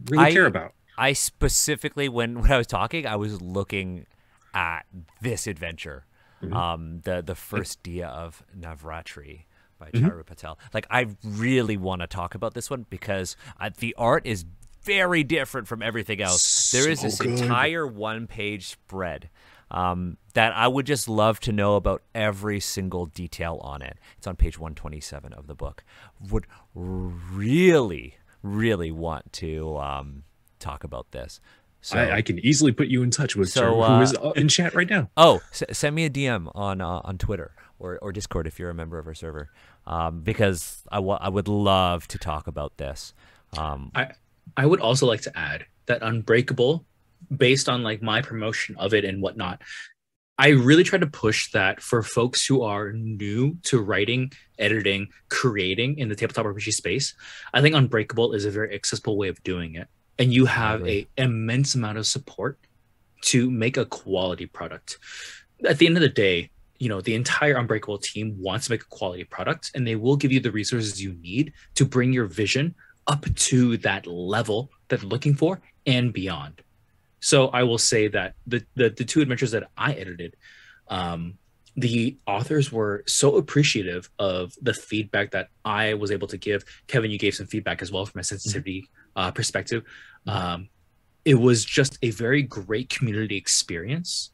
really care about. I specifically, when I was talking, I was looking at this adventure, the first Dia of Navratri by Charu Patel. Like, I really want to talk about this one because the art is very different from everything else. There is this entire one-page spread that I would just love to know about every single detail on it. It's on page 127 of the book. Would really want to talk about this. So I can easily put you in touch with who is in chat right now. Oh, send me a DM on Twitter or Discord if you're a member of our server, because I would love to talk about this. I would also like to add that Unbreakable, based on like my promotion of it and whatnot, I really try to push that for folks who are new to writing, editing, creating in the tabletop RPG space. I think Unbreakable is a very accessible way of doing it. And you have an immense amount of support to make a quality product. At the end of the day, the entire Unbreakable team wants to make a quality product, and they will give you the resources you need to bring your vision up to that level that they're looking for and beyond. So I will say that the two adventures that I edited, the authors were so appreciative of the feedback that I was able to give. Kevin, you gave some feedback as well from a sensitivity perspective. It was just a very great community experience.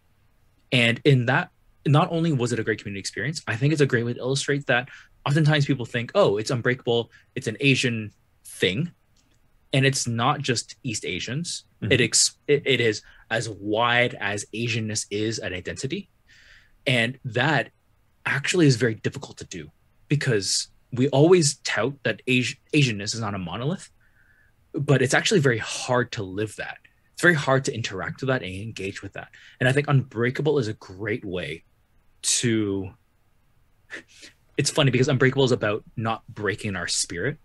And in that, not only was it a great community experience, I think it's a great way to illustrate that oftentimes people think, oh, it's Unbreakable, it's an Asian thing. And it's not just East Asians. It is as wide as Asianness is an identity. And that actually is very difficult to do, because we always tout that Asianness is not a monolith, but it's actually very hard to live that. It's very hard to interact with that and engage with that. And I think Unbreakable is a great way to... It's funny because Unbreakable is about not breaking our spirit,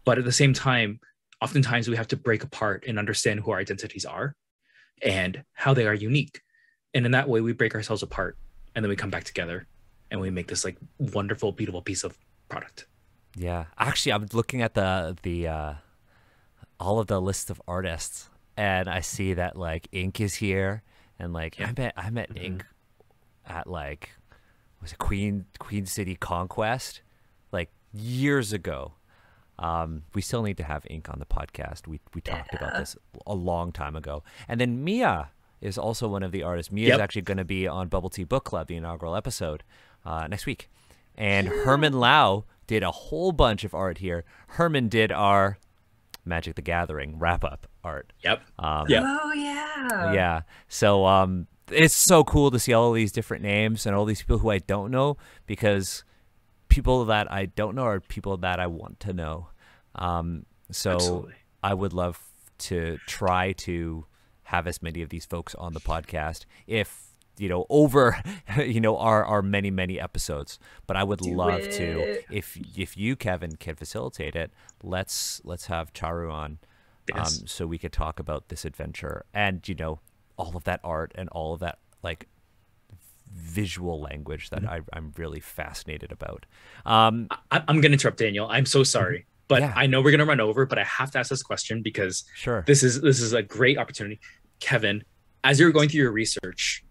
but at the same time, oftentimes we have to break apart and understand who our identities are and how they are unique. And in that way, we break ourselves apart, and then we come back together and we make this like wonderful, beautiful piece of product. Yeah, actually, I'm looking at the all of the list of artists, and I see that like Ink is here, and like I met Ink at like, was it Queen City Conquest, like years ago. We still need to have Ink on the podcast. We talked about this a long time ago. And then Mia is also one of the artists. Mia is actually going to be on Bubble Tea Book Club, the inaugural episode, next week. And Herman Lau did a whole bunch of art here. Herman did our Magic the Gathering wrap-up art. Oh, yeah. Yeah. So it's so cool to see all of these different names and all these people who I don't know, because people that I don't know are people that I want to know. So Absolutely. I would love to try to have as many of these folks on the podcast, if over our many episodes. But I would love to, if you, Kevin, can facilitate it, let's have Charu on, Yes. so we could talk about this adventure and all of that art and all of that like visual language that I'm really fascinated about. I'm going to interrupt Daniel. I'm so sorry, but Yeah. I know we're going to run over, but I have to ask this question because Sure. this is a great opportunity. Kevin, as you were going through your research,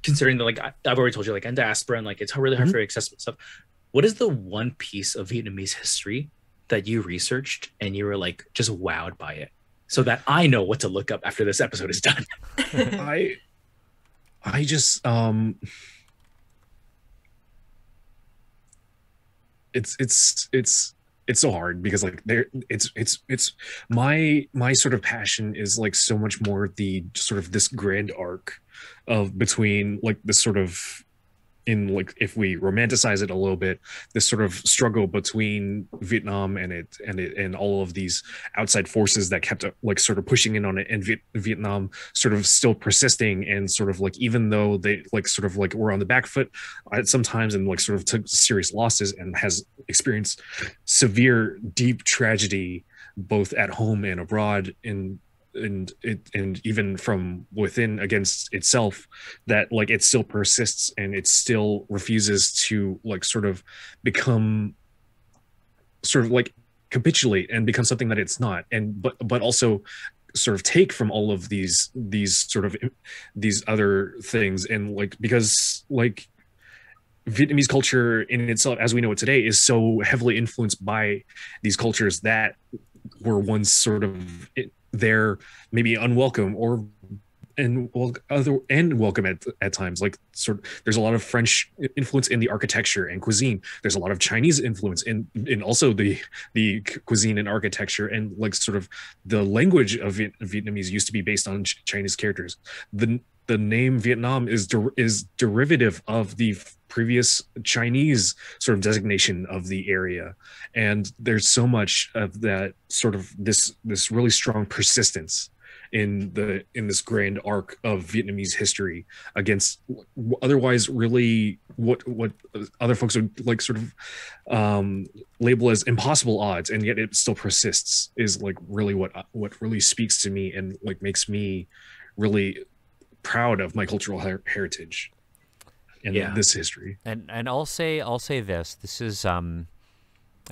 considering that, like, I've already told you, like, in diaspora and like it's really hard for accessible stuff. What is the one piece of Vietnamese history that you researched and you were like just wowed by it, so that I know what to look up after this episode is done? I just it's so hard because like it's my sort of passion is like so much more the sort of this grand arc of between like this sort of, in like, if we romanticize it a little bit, this sort of struggle between Vietnam and all of these outside forces that kept like sort of pushing in on it, and Vietnam sort of still persisting, and sort of like, even though they like sort of like were on the back foot at sometimes and like sort of took serious losses and has experienced severe deep tragedy both at home and abroad, and even from within against itself, that like it still persists and it still refuses to like sort of become, sort of like capitulate and become something that it's not, and but also sort of take from all of these sort of these other things, and like, because like Vietnamese culture in itself as we know it today is so heavily influenced by these cultures that were once sort of they're maybe unwelcome or welcome at times. Like sort of, there's a lot of French influence in the architecture and cuisine. There's a lot of Chinese influence in also the cuisine and architecture, and like sort of the language of Vietnamese used to be based on Chinese characters. The name Vietnam is derivative of the previous Chinese sort of designation of the area, and there's so much of that sort of this really strong persistence in this grand arc of Vietnamese history against otherwise really what other folks would like sort of label as impossible odds, and yet it still persists, is like really what really speaks to me and like makes me really proud of my cultural heritage and this history. And I'll say this is and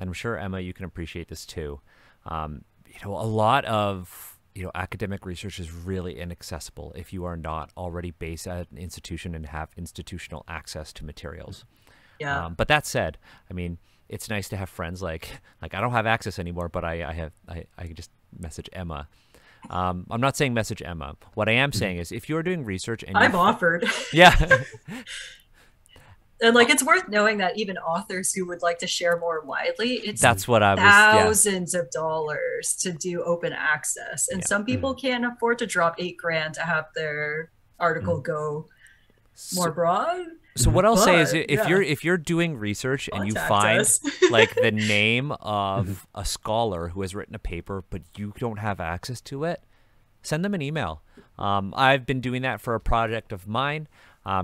I'm sure Emma, you can appreciate this too. A lot of academic research is really inaccessible if you are not already based at an institution and have institutional access to materials. Yeah. But that said, I mean, it's nice to have friends like I don't have access anymore, but I can just message Emma. I'm not saying message Emma. What I am saying is, if you're doing research and I've offered. Yeah. And like, it's worth knowing that even authors who would like to share more widely, that's what I was. Thousands of dollars to do open access, and some people can't afford to drop $8,000 to have their article go more broad. So what I'll say is, if you're doing research and you find like the name of a scholar who has written a paper, but you don't have access to it, send them an email. I've been doing that for a project of mine.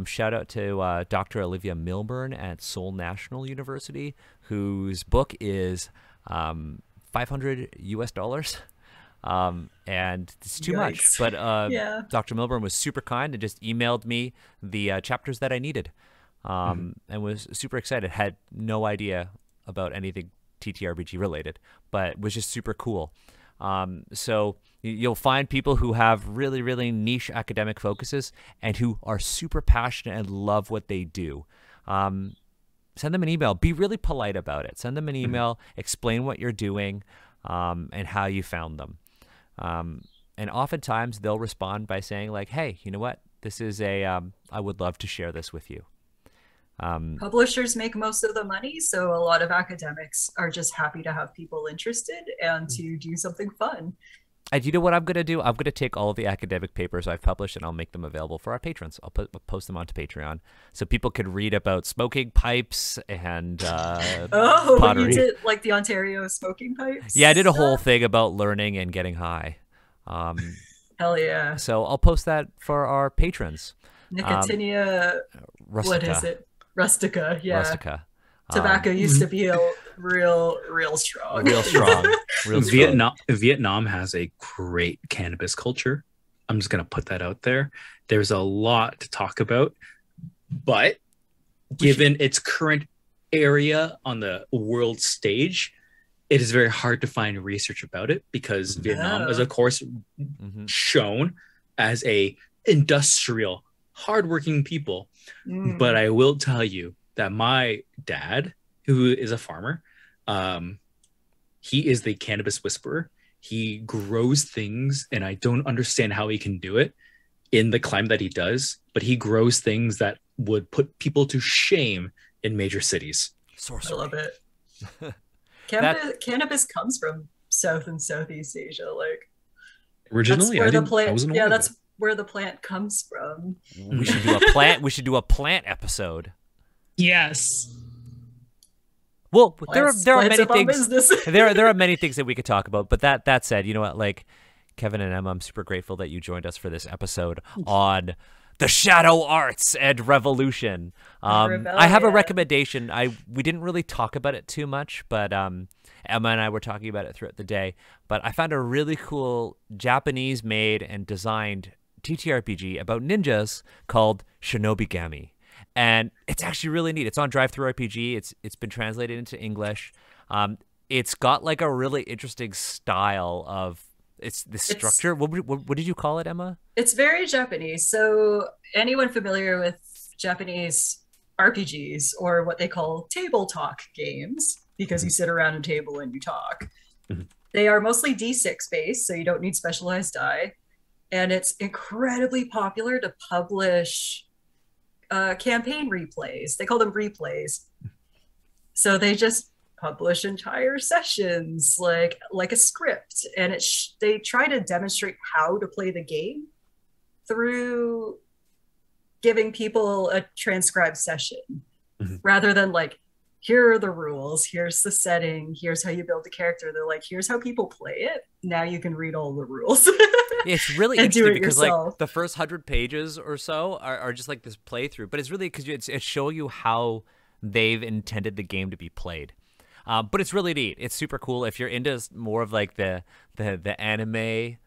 Shout out to Dr. Olivia Milburn at Seoul National University, whose book is $500 US. And it's too much, but Dr. Milburn was super kind and just emailed me the chapters that I needed, and was super excited. Had no idea about anything TTRPG related, but was just super cool. So you'll find people who have really, really niche academic focuses and who are super passionate and love what they do. Send them an email. Be really polite about it. Send them an email. Explain what you're doing, and how you found them. And oftentimes they'll respond by saying like, hey, you know what? This is I would love to share this with you. Publishers make most of the money, so a lot of academics are just happy to have people interested and to do something fun. And you know what I'm going to do? I'm going to take all of the academic papers I've published and I'll make them available for our patrons. I'll post them onto Patreon so people could read about smoking pipes and pottery. You did like the Ontario smoking pipes? Yeah, I did a whole thing about learning and getting high. Hell yeah. So I'll post that for our patrons. Nicotinia, Rustica. what is it? Rustica, yeah. Rustica. Tobacco used to be a real strong. Real strong. Vietnam has a great cannabis culture. I'm just going to put that out there. There's a lot to talk about, but given its current area on the world stage, it is very hard to find research about it because Vietnam is, of course, shown as a industrial, hardworking people. But I will tell you that my dad, who is a farmer, he is the cannabis whisperer. He grows things, and I don't understand how he can do it in the climate that he does, but he grows things that would put people to shame in major cities. Sorcery. I love it. Cannabis comes from South and Southeast Asia. Like originally, I wasn't aware of that's it. where the plant comes from. We should do a plant. We should do a plant episode. Yes. Well, there are many things. there are many things that we could talk about. But that said, you know what? Like Kevin and Emma, I'm super grateful that you joined us for this episode on the shadow arts and revolution. I have a recommendation. We didn't really talk about it too much, but Emma and I were talking about it throughout the day. But I found a really cool Japanese-made and designed TTRPG about ninjas called Shinobigami. And it's actually really neat. It's on DriveThruRPG. It's been translated into English. It's got like a really interesting style of the structure. What did you call it, Emma? It's very Japanese. So anyone familiar with Japanese RPGs or what they call table talk games, because you sit around a table and you talk, they are mostly D6 based, so you don't need specialized die. And it's incredibly popular to publish campaign replays. They call them replays. So they just publish entire sessions like a script, and they try to demonstrate how to play the game through giving people a transcribed session rather than like, here are the rules, here's the setting, here's how you build the character. They're like, here's how people play it. Now you can read all the rules. It's really interesting because like the first 100 pages or so are just like this playthrough, but it's really because it's showing you how they've intended the game to be played. But it's really neat. It's super cool. If you're into more of like the anime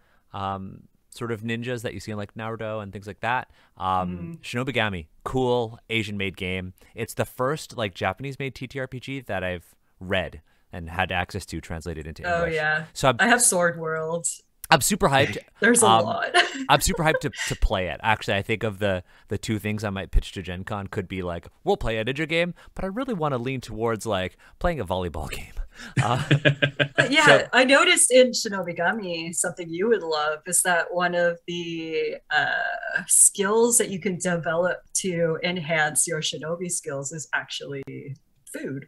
sort of ninjas that you see in like Naruto and things like that, Shinobigami, cool Asian-made game. It's the first like Japanese-made TTRPG that I've read and had access to translated into English. Oh yeah. So I have Sword World. I'm super hyped. There's a lot. I'm super hyped to play it. Actually, I think of the two things I might pitch to Gen Con could be like, we'll play a ninja game, but I really want to lean towards like playing a volleyball game. Yeah, so, I noticed in Shinobigami, something you would love is that one of the skills that you can develop to enhance your shinobi skills is actually food.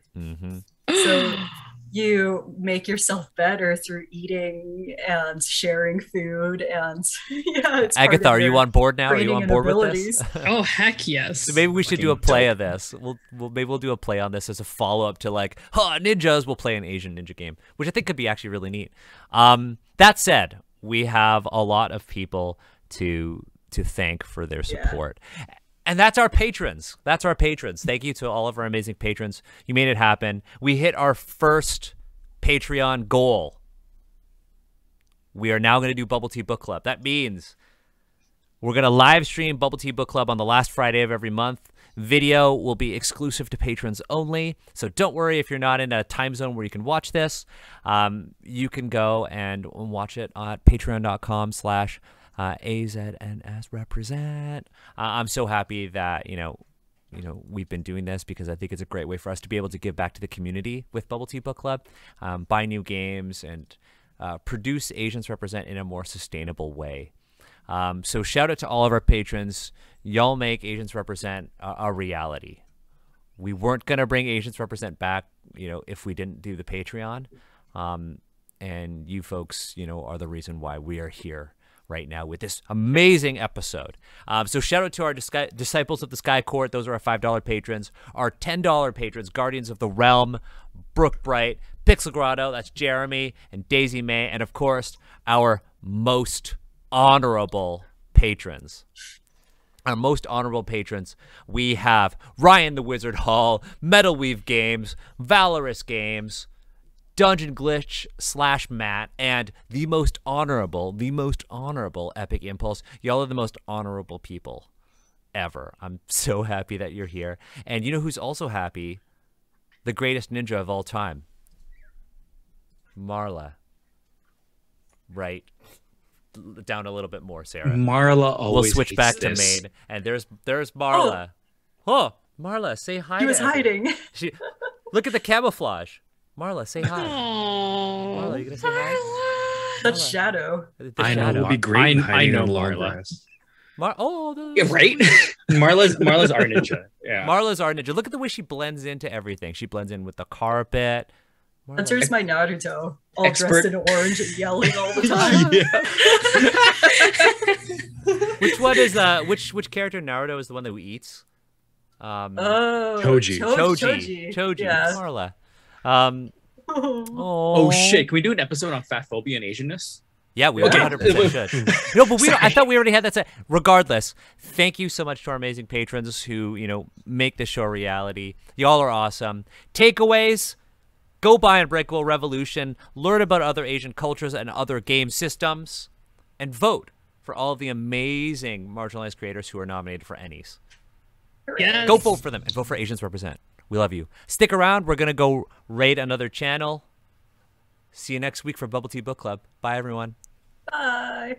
So you make yourself better through eating and sharing food, and yeah, it's Agatha, are you on board now? Are you on board with this? Oh heck yes! So maybe we should do a play of this. We'll do a play on this as a follow up to like, ninjas. We'll play an Asian ninja game, which I think could be actually really neat. That said, we have a lot of people to thank for their support. Yeah. And that's our patrons. Thank you to all of our amazing patrons. You made it happen. We hit our first Patreon goal. We are now going to do Bubble Tea Book Club. That means we're going to live stream Bubble Tea Book Club on the last Friday of every month. Video will be exclusive to patrons only. So don't worry if you're not in a time zone where you can watch this. You can go and watch it at patreon.com/AZNS represent. I'm so happy that we've been doing this because I think it's a great way for us to be able to give back to the community with Bubble Tea Book Club, buy new games and produce Asians Represent in a more sustainable way. So shout out to all of our patrons. Y'all make Asians Represent a reality. We weren't going to bring Asians Represent back, if we didn't do the Patreon. And you folks, are the reason why we are here right now with this amazing episode. So shout out to our Disciples of the Sky Court. Those are our $5 patrons. Our $10 patrons, Guardians of the Realm, Brooke Bright, Pixel Grotto, that's Jeremy, and Daisy May. And of course, our most honorable patrons. Our most honorable patrons, we have Ryan the Wizard Hall, Metal Weave Games, Valorous Games, Dungeon Glitch / Matt, and the most honorable Epic Impulse. Y'all are the most honorable people ever. I'm so happy that you're here. And you know who's also happy? The greatest ninja of all time. Marla. Right. Down a little bit more, Sarah. Marla always We'll switch hates back this. to main. And there's Marla. Oh, Marla, say hi. He was hiding. Look at the camouflage. Marla, say hi. Aww. Marla, you gonna say hi? That's Shadow. The I know. shadow. It would be great. I know in the long Marla. grass. Yeah, right? Marla's our ninja. Yeah. Marla's our ninja. Look at the way she blends into everything. She blends in with the carpet. Hunter's my Naruto, all Expert. dressed in orange and yelling all the time. Which one is which character in Naruto is the one that eats? Choji. Choji. Yeah. Marla. Oh shit! Can we do an episode on fat phobia and Asianness? Yeah, we Okay. 100% should. No, but I thought we already had that set. Regardless, thank you so much to our amazing patrons who, make this show a reality. Y'all are awesome. Takeaways: go buy Unbreakable Revolution, learn about other Asian cultures and other game systems, and vote for all of the amazing marginalized creators who are nominated for Ennies. Yes. Go vote for them and vote for Asians Represent. We love you. Stick around. We're going to go raid another channel. See you next week for Bubble Tea Book Club. Bye, everyone. Bye.